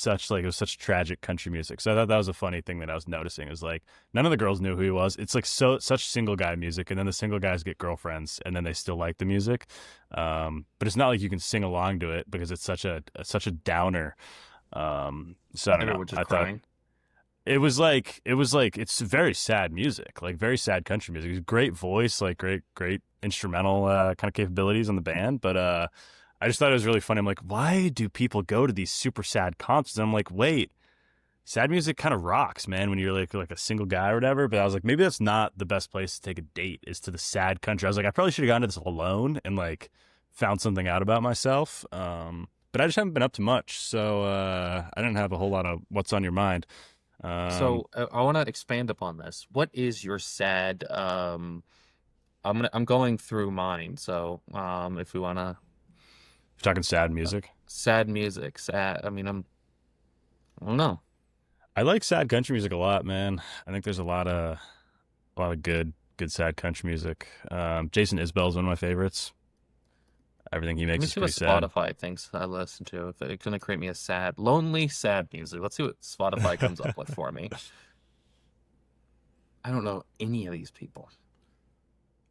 was such tragic country music. So I thought that was a funny thing that I was noticing, is like none of the girls knew who he was. It's like such single guy music, and then the single guys get girlfriends and then they still like the music. But it's not like you can sing along to it because it's such a downer. So I don't know. I thought it was like it's very sad music, like very sad country music. It's great voice, like great instrumental kind of capabilities on the band. But I just thought it was really funny. I'm like, why do people go to these super sad concerts? And I'm like, wait, sad music kind of rocks, man, when you're like a single guy or whatever. But I was like, maybe that's not the best place to take a date, is to the sad country. I was like, I probably should have gone to this alone and like found something out about myself. But I just haven't been up to much, so I didn't have a whole lot of what's on your mind. So I want to expand upon this. What is your sad? I'm going through mine. So if we want to, you're talking sad music. Sad music. Sad. I mean, I don't know. I like sad country music a lot, man. I think there's a lot of good sad country music. Jason Isbell's one of my favorites. Everything he makes is pretty sad. Let me see what Spotify thinks I listen to. If it's going to create me a lonely, sad music. Let's see what Spotify comes up with for me. I don't know any of these people.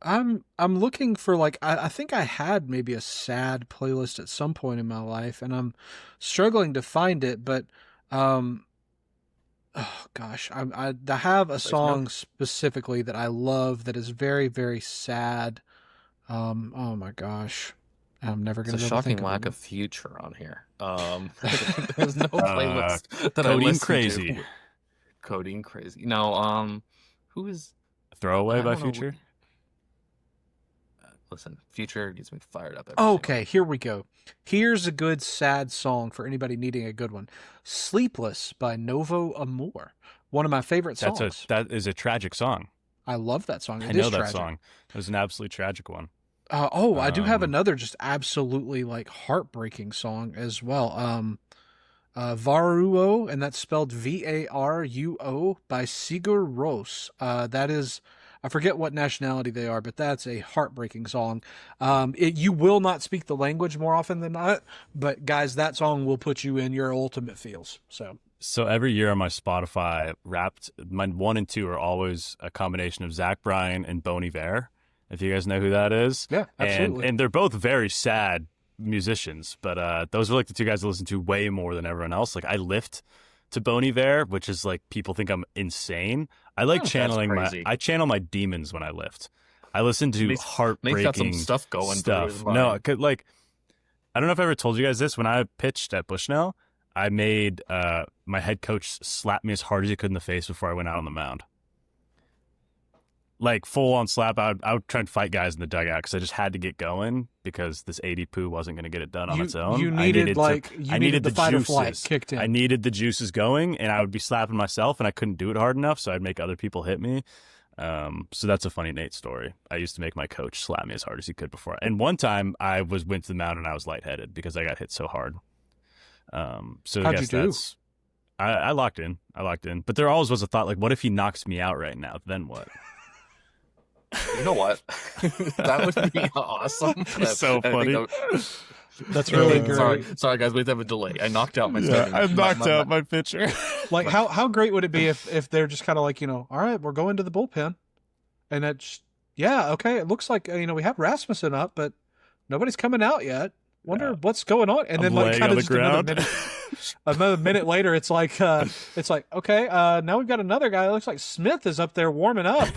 I'm looking for like, I think I had maybe a sad playlist at some point in my life, and I'm struggling to find it, but Oh gosh, I have a There's song no- specifically that I love that is very, very sad. Oh my gosh, I'm never It's gonna a be able to think shocking of lack one. of Future on here. There's no playlist that I Codeine listen Crazy. to. Codeine Crazy. No, who is Throwaway I by don't know. Future. Listen, Future gets me fired up every Okay, here we go. Here's a good sad song for anybody needing a good one. "Sleepless" by Novo Amor. One of my favorite songs. That is a tragic song. I love that song. I It know is that tragic. song. It was an absolutely tragic one. I do have Um, another just absolutely like heartbreaking song as well. Varuo, and that's spelled Varuo by Sigur Rós. That is, I forget what nationality they are, but that's a heartbreaking song. You will not speak the language more often than not, but guys, that song will put you in your ultimate feels. So every year on my Spotify, Wrapped, my 1 and 2 are always a combination of Zach Bryan and Bon Iver. If you guys know who that is, Yeah, absolutely. And they're both very sad musicians, but those are like the two guys I listen to way more than everyone else. Like I lift to Bon Iver, which is like people think I'm insane. I like channeling crazy. I channel my demons when I lift. I listen to heartbreaking got some stuff going through his mind. No, like I don't know if I ever told you guys this. When I pitched at Bushnell, I made my head coach slap me as hard as he could in the face before I went out on the mound. Like full on slap. I would try and fight guys in the dugout because I just had to get going because this 80 poo wasn't going to get it done on its own. You needed the fight or flight kicked in. I needed the juices going, and I would be slapping myself, and I couldn't do it hard enough, so I'd make other people hit me. So that's a funny Nate story. I used to make my coach slap me as hard as he could before. And one time I went to the mound and I was lightheaded because I got hit so hard. So How'd I guess you do? that's I locked in. But there always was a thought like, what if he knocks me out right now? Then what? You know what? That would be awesome. So funny. That's really great. Sorry, guys. We have to have a delay. I knocked out my. I knocked out my pitcher. Like how great would it be if they're just kind of like, all right, we're going to the bullpen, and that's okay. It looks like we have Rasmussen up, but nobody's coming out yet. Wonder what's going on, and then like kind of just another minute later, it's like okay, now we've got another guy. It looks like Smith is up there warming up.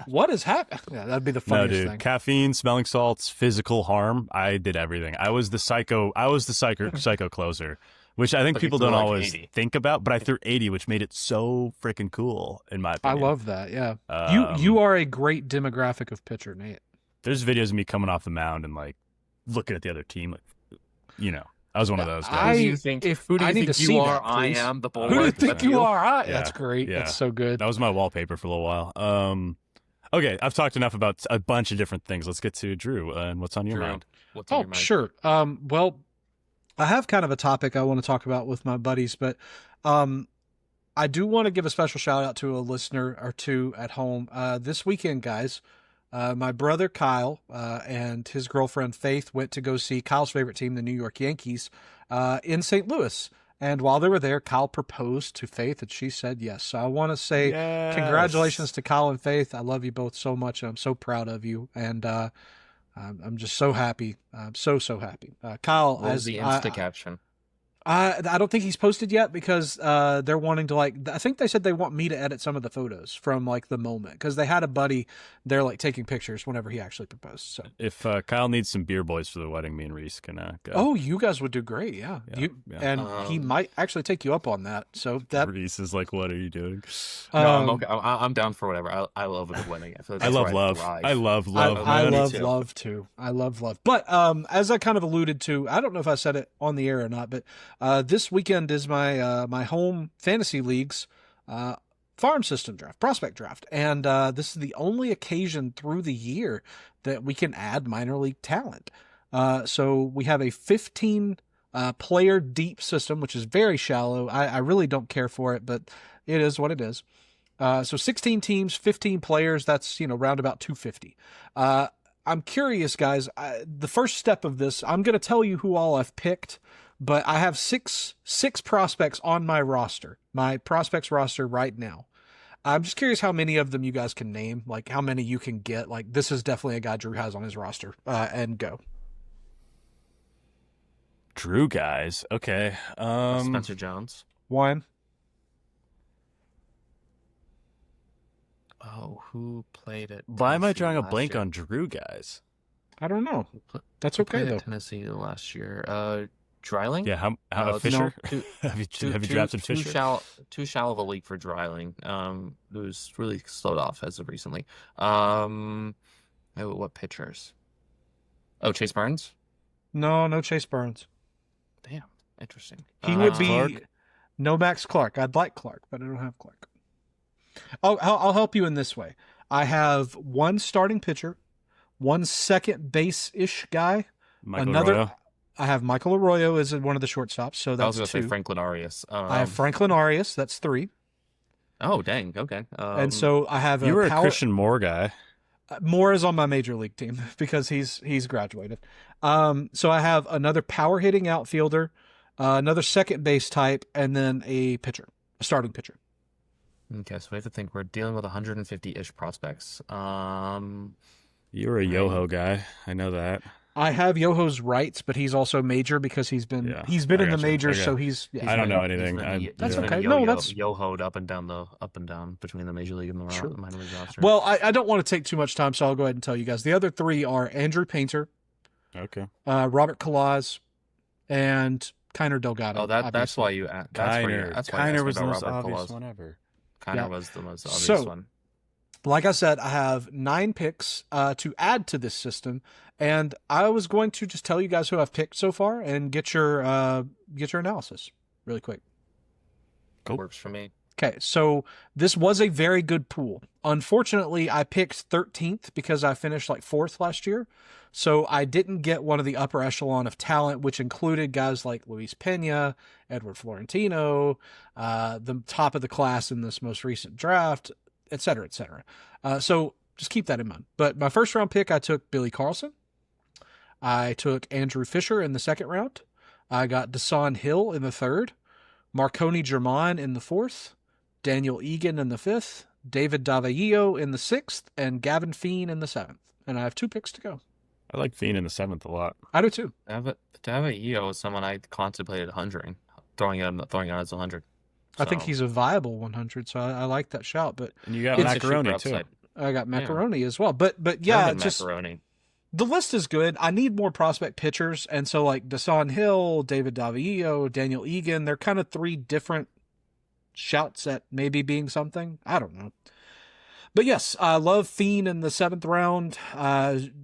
What is happening? Yeah, that'd be the funniest thing. Caffeine, smelling salts, physical harm. I did everything. I was the psycho closer, which I think people don't always think about. But I threw 80, which made it so freaking cool, in my opinion. I love that. Yeah, you are a great demographic of pitcher, Nate. There's videos of me coming off the mound and like looking at the other team, like I was one of those guys. Who do you think you are? I am the bull. Who do you think you are? Yeah, That's great. yeah. That's so good. That was my wallpaper for a little while. Okay, I've talked enough about a bunch of different things. Let's get to Drew and what's on your mind. What's on your mind? Sure. Well, I have kind of a topic I want to talk about with my buddies, but I do want to give a special shout out to a listener or two at home. This weekend, guys, my brother Kyle and his girlfriend Faith went to go see Kyle's favorite team, the New York Yankees, in St. Louis. And while they were there, Kyle proposed to Faith, and she said yes. So I want to say congratulations to Kyle and Faith. I love you both so much. I'm so proud of you, and I'm just so happy. I'm so happy. Kyle, What was the Insta caption? I don't think he's posted yet because they're wanting to I think they said they want me to edit some of the photos from like the moment because they had a buddy there like taking pictures whenever he actually proposed. So if Kyle needs some beer boys for the wedding, me and Rhys can go. Oh, you guys would do great, yeah. And he might actually take you up on that. So that Rhys is like, what are you doing? No, I'm okay. I'm down for whatever. I love a good wedding. I feel like I love love. I love love. I love love too. I love love. But as I kind of alluded to, I don't know if I said it on the air or not, but this weekend is my my home fantasy league's farm system draft, prospect draft, and this is the only occasion through the year that we can add minor league talent. So we have a 15 player deep system, which is very shallow. I really don't care for it, but it is what it is. So 16 teams, 15 players. That's round about 250. I'm curious, guys. The first step of this, I'm going to tell you who all I've picked. But I have six prospects on my roster, my prospects roster right now. I'm just curious how many of them you guys can name, like how many you can get. Like this is definitely a guy Drew has on his roster. And go. Drew guys, okay. Spencer Jones. One. Oh, who played it? Why am I drawing a blank on Drew, guys? I don't know. That's Who okay played though. at Tennessee last year? Dreiling? Yeah, how Fisher? Too, have you drafted Fisher? Too shallow of a league for Dreiling. Who's really slowed off as of recently. What pitchers? Oh, Chase Burns? No Chase Burns. Damn, interesting. He would be Clark? no Max Clark. I'd like Clark, but I don't have Clark. I'll help you in this way. I have one starting pitcher, one second base-ish guy. Michael Arroyo? I have Michael Arroyo as one of the shortstops, so I that's was going to two. say Franklin Arias. I have Franklin Arias, that's 3. Oh, dang. Okay. And so I have You were a Christian Moore guy. Moore is on my major league team because he's graduated. So I have another power hitting outfielder, another second base type, and then a pitcher, a starting pitcher. Okay, so we have to think. We're dealing with 150-ish prospects. You were a Yoho guy. I know that. I have Yoho's rights, but he's also major because he's been in the gotcha. majors, Okay. so he's. Yeah. I don't know anything. That's yeah. okay. No, that's- yo-hoed up and down between the major league and the Sure. minor league roster. Well, I don't want to take too much time, so I'll go ahead and tell you guys. The other 3 are Andrew Painter, Okay. Robert Kalaz, and Kiner Delgado. oh, that's obviously. why you. Kiner was the most Robert obvious Colaz. one ever. Kiner Yeah. was the most obvious So- one. Like I said, I have 9 picks to add to this system, and I was going to just tell you guys who I've picked so far and get your analysis really quick. Cool. Works for me. Okay, so this was a very good pool. Unfortunately, I picked 13th because I finished like 4th last year, so I didn't get one of the upper echelon of talent, which included guys like Luis Pena, Edward Florentino, the top of the class in this most recent draft, et cetera, et cetera. So just keep that in mind. But my first round pick, I took Billy Carlson. I took Andrew Fisher in the second round. I got Desan Hill in the third. Marconi German in the fourth. Daniel Egan in the fifth. David Davalillo in the sixth. And Gavin Feen in the seventh. And I have 2 picks to go. I like Fiend in the 7th a lot. I do too. Davalillo is someone I contemplated 100ing, throwing out as 100. I think So, he's a viable 100, so I like that shout. But And you got it's a super Macaroni, too. upside. I got Macaroni as well. But yeah, Herman just Macaroni. the list is good. I need more prospect pitchers, and so like Desan Hill, David Davalillo, Daniel Egan, they're kind of 3 different shouts at maybe being something. I don't know. But yes, I love Fiend in the 7th round.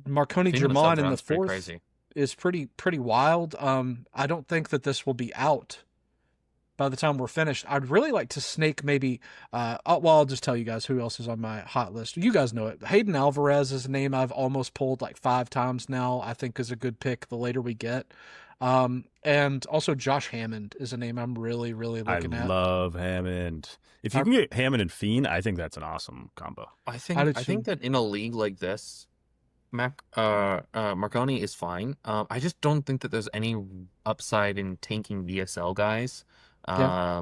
Marconi Fiend in the German seventh in the round's pretty 4th crazy. is pretty wild. I don't think that this will be out by the time we're finished. I'd really like to snake maybe. I'll just tell you guys who else is on my hot list. You guys know it. Hayden Alvarez is a name I've almost pulled like 5 times now. I think is a good pick the later we get. And also Josh Hammond is a name I'm really looking at. I love Hammond. If you can get Hammond and Fiend, I think that's an awesome combo. I think I do think that in a league like this, Marconi is fine. I just don't think that there's any upside in tanking VSL guys.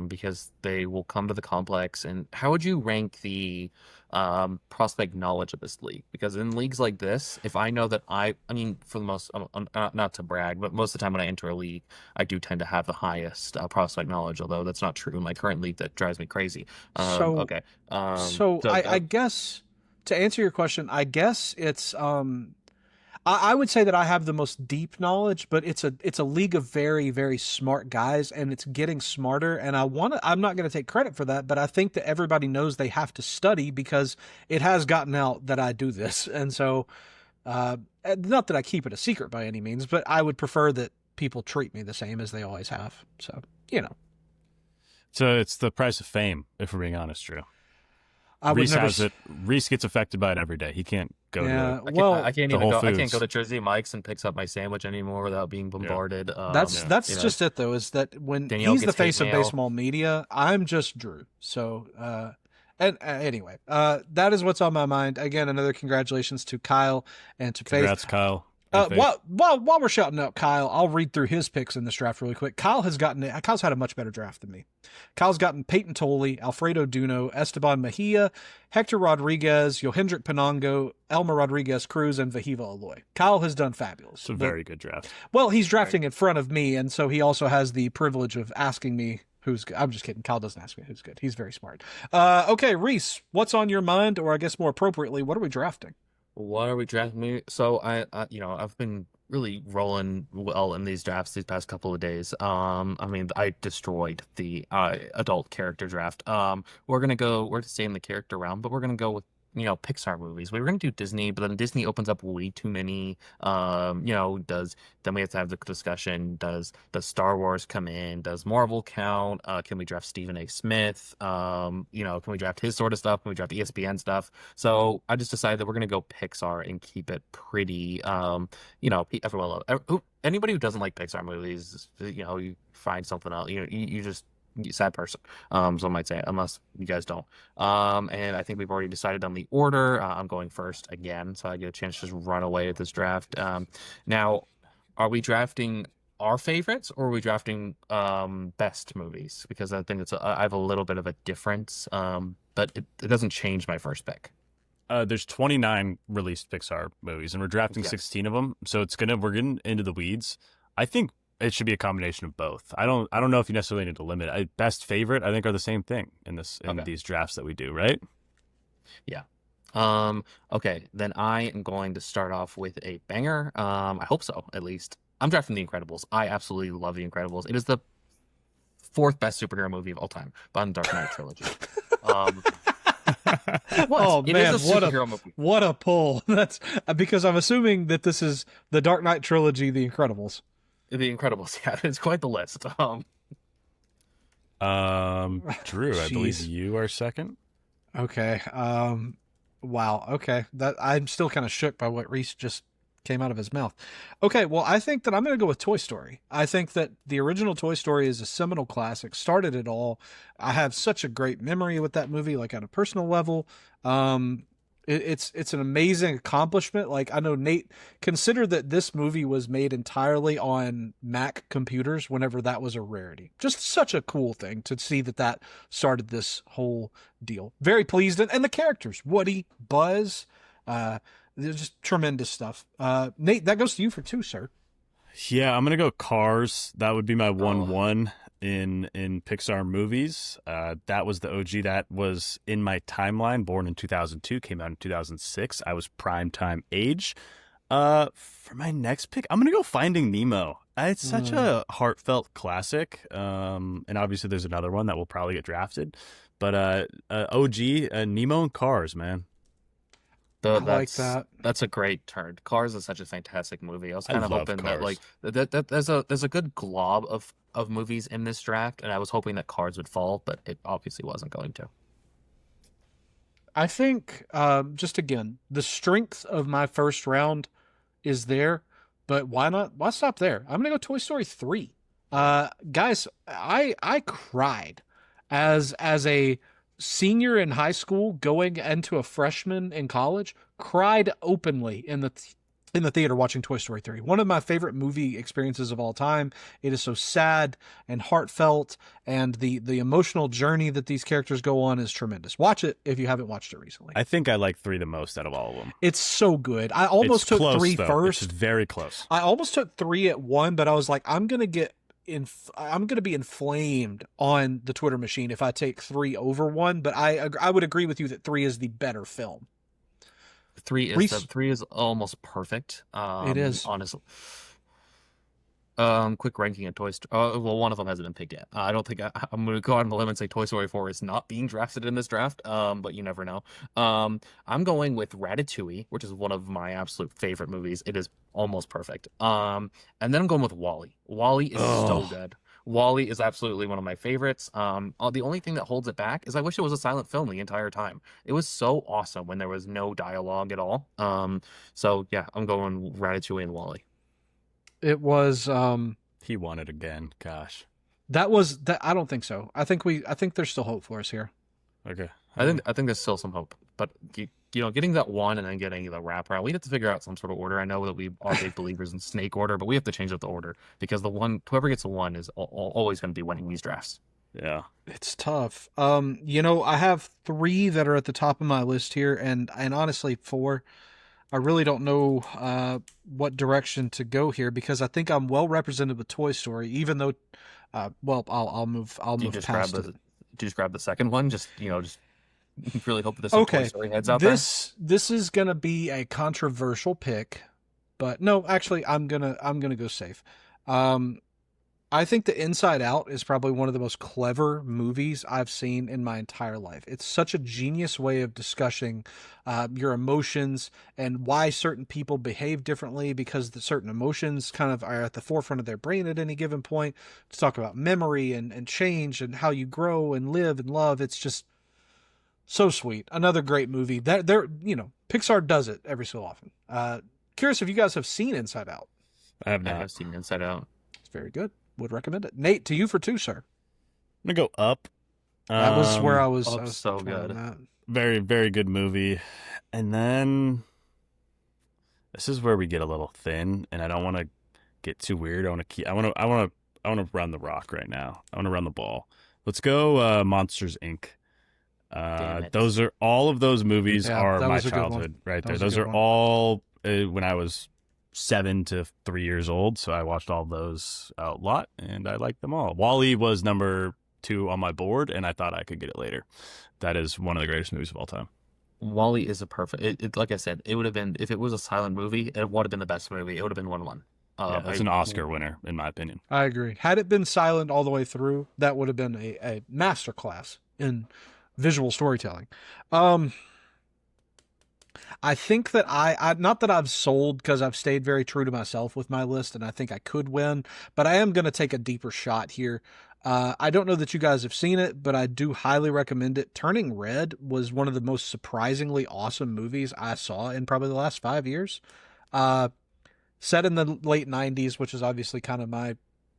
Because they will come to the complex. And how would you rank the prospect knowledge of this league? Because in leagues like this, if I know that I mean, for the most, not to brag, but most of the time when I enter a league, I do tend to have the highest prospect knowledge, although that's not true in my current league. That drives me crazy. Okay. I guess to answer your question, I guess it's I would say that I have the most deep knowledge, but it's a league of very smart guys, and it's getting smarter. And I'm not going to take credit for that, but I think that everybody knows they have to study because it has gotten out that I do this. And so, not that I keep it a secret by any means, but I would prefer that people treat me the same as they always have. So, So it's the price of fame, if we're being honest, Drew. I would Rhys never. has it. Rhys gets affected by it every day. He can't go Yeah, to well, I can't the even Whole go. I can't Foods. go to Jersey Mike's and picks up my sandwich anymore without being bombarded. That's you know, just it though, is that when Danielle he's the gets hate face of mail. baseball media, I'm just Drew. So, anyway, that is what's on my mind. Again, another congratulations to Kyle and to Faith. Congrats, Kyle. And Faith. While we're shouting out Kyle, I'll read through his picks in this draft really quick. Kyle's had a much better draft than me. Kyle's gotten Peyton Tolley, Alfredo Duno, Esteban Mejia, Hector Rodriguez, Yohendrick Penango, Elmer Rodriguez Cruz, and Vahiva Aloy. Kyle has done fabulous. It's a very good draft. Well, he's drafting in front of me, and so he also has the privilege of asking me who's good. I'm just kidding. Kyle doesn't ask me who's good. He's very smart. Okay, Rhys, what's on your mind, or I guess more appropriately, what are we drafting? What are we drafting? So I've been really rolling well in these drafts these past couple of days. I mean, I destroyed the adult character draft. We're staying in the character realm, but we're gonna go with Pixar movies. We were gonna do Disney, but then Disney opens up way too many. Then we have to have the discussion. Does Star Wars come in? Does Marvel count? Can we draft Stephen A. Smith? Can we draft his sort of stuff? Can we draft ESPN stuff? So I just decided that we're gonna go Pixar and keep it pretty. Everyone anybody who doesn't like Pixar movies, you find something else. You just sad person. Some might say, unless you guys don't. And I think we've already decided on the order. I'm going first again, so I get a chance to just run away with this draft. Now, are we drafting our favorites, or are we drafting best movies? Because I think I have a little bit of a difference, but it doesn't change my first pick. There's 29 released Pixar movies, and we're drafting 16 of them. So we're getting into the weeds. I think it should be a combination of both. I don't know if you necessarily need to limit. Best favorite, I think, are the same thing in these drafts that we do, right? Yeah. Okay, then I am going to start off with a banger. I hope so, at least. I'm drafting The Incredibles. I absolutely love The Incredibles. It is the fourth best superhero movie of all time, behind the Dark Knight trilogy. Oh man, movie. What a pull! That's because I'm assuming that this is the Dark Knight trilogy, The Incredibles. The Incredibles, yeah, it's quite the list. Drew, I believe you are second. Okay. Wow. Okay. That I'm still kind of shook by what Rhys just came out of his mouth. Okay. Well, I think that I'm going to go with Toy Story. I think that the original Toy Story is a seminal classic, started it all. I have such a great memory with that movie, like on a personal level. It's an amazing accomplishment. Like, I know, Nate, consider that this movie was made entirely on Mac computers whenever that was a rarity. Just such a cool thing to see that started this whole deal. Very pleased. And the characters, Woody, Buzz, they're just tremendous stuff. Nate, that goes to you for 2, sir. Yeah, I'm going to go Cars. That would be my 1-1 in Pixar movies. That was the OG. That was in my timeline. Born in 2002, came out in 2006. I was prime time age. For my next pick, I'm going to go Finding Nemo. It's such a heartfelt classic. And obviously there's another one that will probably get drafted. But OG, Nemo and Cars, man. I like that. That's a great turn. Cars is such a fantastic movie. I was kind of hoping Cars. that there's a good glob of movies in this draft, and I was hoping that Cars would fall, but it obviously wasn't going to. I think just again, the strength of my first round is there, but why not? Why stop there? I'm gonna go Toy Story 3. Guys, I cried as a senior in high school going into a freshman in college, cried openly in the theater watching Toy Story 3. One of my favorite movie experiences of all time. It is so sad and heartfelt, and the emotional journey that these characters go on is tremendous. Watch it if you haven't watched it recently. I think I like 3 the most out of all of them. It's so good. I almost took close, 3 though. first. It's very close. I almost took 3 at 1, but I was like, I'm going to be inflamed on the Twitter machine if I take 3 over 1, but I would agree with you that 3 is the better film. 3 is almost perfect. It is, honestly. Quick ranking of Toy Story. Well, one of them hasn't been picked yet. I don't think I'm going to go out on the limb and say Toy Story 4 is not being drafted in this draft. But you never know. I'm going with Ratatouille, which is one of my absolute favorite movies. It is almost perfect. And then I'm going with WALL-E. WALL-E is so good. WALL-E is absolutely one of my favorites. The only thing that holds it back is I wish it was a silent film the entire time. It was so awesome when there was no dialogue at all. So yeah, I'm going Ratatouille and WALL-E. It was he won it again. Gosh. That I don't think so. I think there's still hope for us here. Okay. I think there's still some hope. But getting that one and then getting the wraparound, we have to figure out some sort of order. I know that we are big believers in snake order, but we have to change up the order because whoever gets the 1 is always going to be winning these drafts. Yeah. It's tough. I have 3 that are at the top of my list here, and honestly 4. I really don't know what direction to go here because I think I'm well represented with Toy Story, even though, well, I'll move past it. Do you just grab the second one? Just just really hope that there's some Toy Okay, Story heads out there. this is gonna be a controversial pick, but no, actually, I'm gonna go safe. I think the Inside Out is probably one of the most clever movies I've seen in my entire life. It's such a genius way of discussing your emotions and why certain people behave differently because the certain emotions kind of are at the forefront of their brain at any given point. To talk about memory and change and how you grow and live and love. It's just so sweet. Another great movie. Pixar does it every so often. Curious if you guys have seen Inside Out. I have I not. have seen Inside Out. It's very good. Would recommend it. Nate, to you for 2, sir. I'm gonna go Up. That was where I was. Up's so trying good. that. Very, very good movie. And then this is where we get a little thin, and I don't want to get too weird. I want to run the rock right now. I want to run the ball. Let's go Monsters Inc. Damn it. Those are all of those movies Yeah, are that my was a good one. childhood right That there. was a Those good are one. all when I was 7 to 3 years old, so I watched all of those a lot, and I liked them all. Wall-E was number 2 on my board, and I thought I could get it later. That is one of the greatest movies of all time. Wall-E is a perfect. Like I said, it would have been if it was a silent movie. It would have been the best movie. It would have been 1-1. Yeah, it's an Oscar winner, in my opinion. I agree. Had it been silent all the way through, that would have been a masterclass in visual storytelling. I think that I not that I've sold because I've stayed very true to myself with my list, and I think I could win, but I am going to take a deeper shot here. I don't know that you guys have seen it, but I do highly recommend it. Turning Red was one of the most surprisingly awesome movies I saw in probably the last 5 years. Set in the late 90s, which is obviously kind of my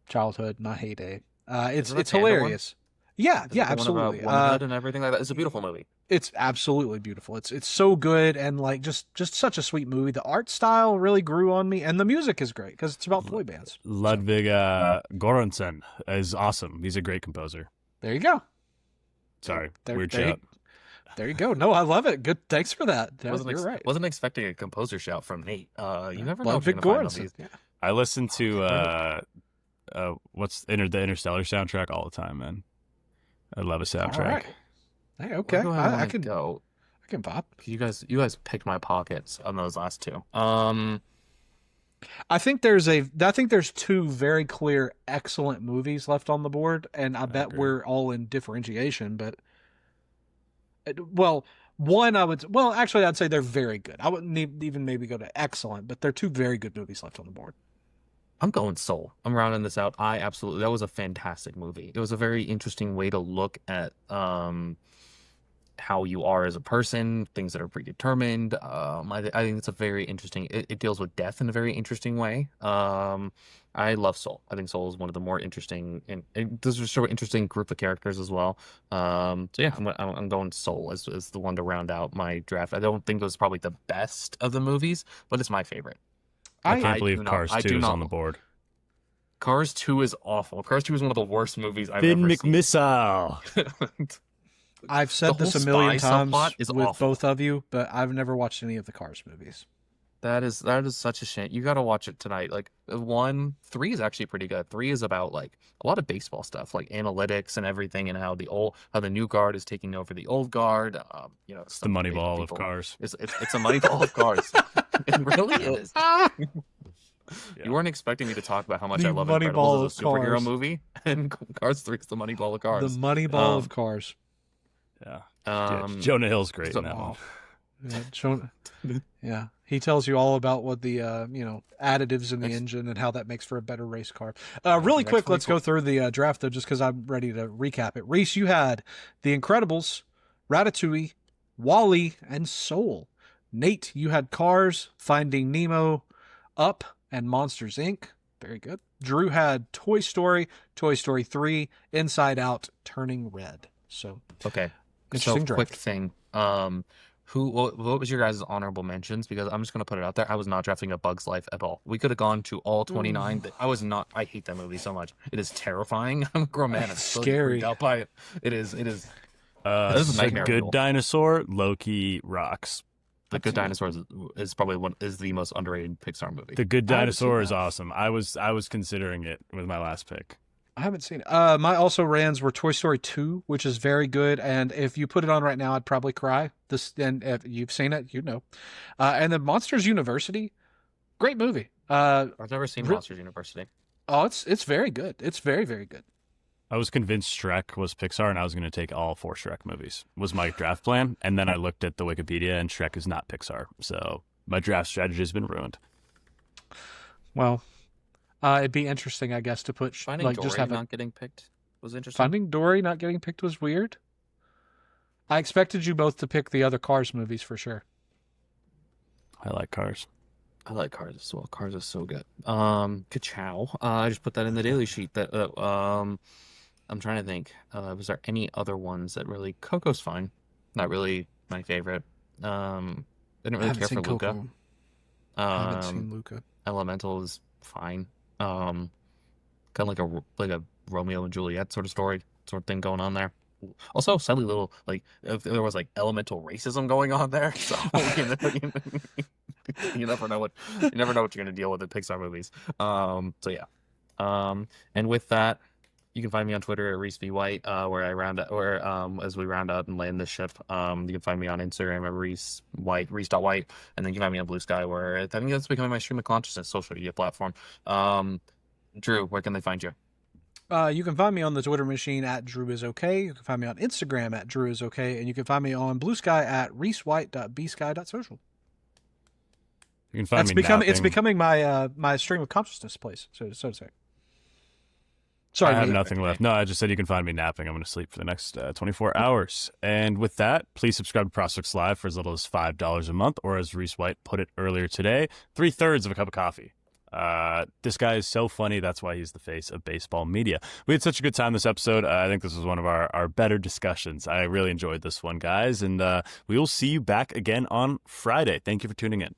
childhood, my heyday. It's hilarious. Yeah, Is it yeah, the one absolutely. about womanhood and everything like that. It's a beautiful movie. It's absolutely beautiful. It's so good and like just such a sweet movie. The art style really grew on me, and the music is great because it's about boy bands. Ludwig Göransson is awesome. He's a great composer. There you go. Sorry, There- weird there shout. There you go. No, I love it. Good. Thanks for that. You're right. Wasn't expecting a composer shout from Nate. You never know. Ludwig if you're gonna find Göransson. these. Yeah. I listen to the Interstellar soundtrack all the time, man. I love a soundtrack. All right. Hey, okay. Where do I wanna can go. I can pop. You guys picked my pockets on those last 2. I think there's 2 very clear, excellent movies left on the board, and I bet agree. we're all in differentiation. But one actually, I'd say they're very good. I wouldn't even maybe go to excellent, but they're 2 very good movies left on the board. I'm going Soul. I'm rounding this out. That was a fantastic movie. It was a very interesting way to look at how you are as a person, things that are predetermined. I think it's a very interesting. It deals with death in a very interesting way. I love Soul. I think Soul is one of the more interesting, and there's a sort of interesting group of characters as well. So yeah, I'm going Soul as the one to round out my draft. I don't think it was probably the best of the movies, but it's my favorite. I can't I believe do not- Cars I 2 do is not- on the board. Cars 2 is awful. Cars 2 is one of the worst movies I've Finn ever seen. McMissile. I've said The this a whole million spy times subplot is with awful. both of you, but I've never watched any of the Cars movies. That is such a shame. You got to watch it tonight. Like 3 is actually pretty good. 3 is about like a lot of baseball stuff, like analytics and everything, and how the new guard is taking over the old guard. It's the Moneyball of Cars. It's a Moneyball of Cars. It really is. Yeah. You weren't expecting me to talk about how much The I love Moneyball Incredibles as a of superhero Cars. movie, and Cars 3 is the Moneyball of Cars. The Moneyball of Cars. Yeah. Um, Jonah Hill's great so- in that one. Yeah, yeah, he tells you all about what the additives in the engine and how that makes for a better race car. Really Next quick, week let's go through the draft though, just because I'm ready to recap it. Rhys, you had The Incredibles, Ratatouille, Wall-E, and Soul. Nate, you had Cars, Finding Nemo, Up, and Monsters Inc. Very good. Drew had Toy Story, Toy Story 3, Inside Out, Turning Red. So Okay. Interesting So quick draft. thing. What was your guys' honorable mentions? Because I'm just gonna put it out there. I was not drafting A Bug's Life at all. We could have gone to all 29. I was not. I hate that movie so much. It is terrifying. I'm a grown man. I'm still Scary. freaked out by it. It is. This is a is a nightmare good fuel. dinosaur. Loki rocks. The Good Dinosaurs is probably is the most underrated Pixar movie. The Good Dinosaur is awesome. I was considering it with my last pick. I haven't seen it. My also rans were Toy Story 2, which is very good, and if you put it on right now, I'd probably cry. And if you've seen it, you know. And then Monsters University, great movie. I've never seen Monsters University. Oh, it's very good. It's very, very good. I was convinced Shrek was Pixar, and I was going to take all 4 Shrek movies. Was my draft plan, and then I looked at the Wikipedia, and Shrek is not Pixar. So my draft strategy has been ruined. Well, it'd be interesting, I guess, to put Finding Dory not getting picked was interesting. Finding Dory not getting picked was weird. I expected you both to pick the other Cars movies for sure. I like Cars. I like Cars as well. Cars is so good. Ka-chow. I just put that in the daily sheet. That I'm trying to think. Was there any other ones that really? Coco's fine. Not really my favorite. Didn't really care for Luca. I haven't seen Luca. Elemental is fine. Kind of like a Romeo and Juliet sort of thing going on there. Also, sadly, little like if there was like elemental racism going on there. So you never know what you're gonna deal with in Pixar movies. So yeah. And with that, you can find me on Twitter at rhysbwhite, as we round out and land this ship. You can find me on Instagram at rhys.white, and then you can find me on Bluesky, where I think that's becoming my stream of consciousness social media platform. Drew, where can they find you? You can find me on the Twitter machine at drewisokay. You can find me on Instagram at drewisokay, and you can find me on Bluesky at rhyswhite.bsky.social. You can find It's becoming my stream of consciousness place, so to say. Sorry, I have nothing left. No, I just said you can find me napping. I'm going to sleep for the next 24 hours. And with that, please subscribe to Prospects Live for as little as $5 a month, or as Rhys White put it earlier today, 3/3 of a cup of coffee. This guy is so funny. That's why he's the face of baseball media. We had such a good time this episode. I think this was one of our better discussions. I really enjoyed this one, guys. And we will see you back again on Friday. Thank you for tuning in.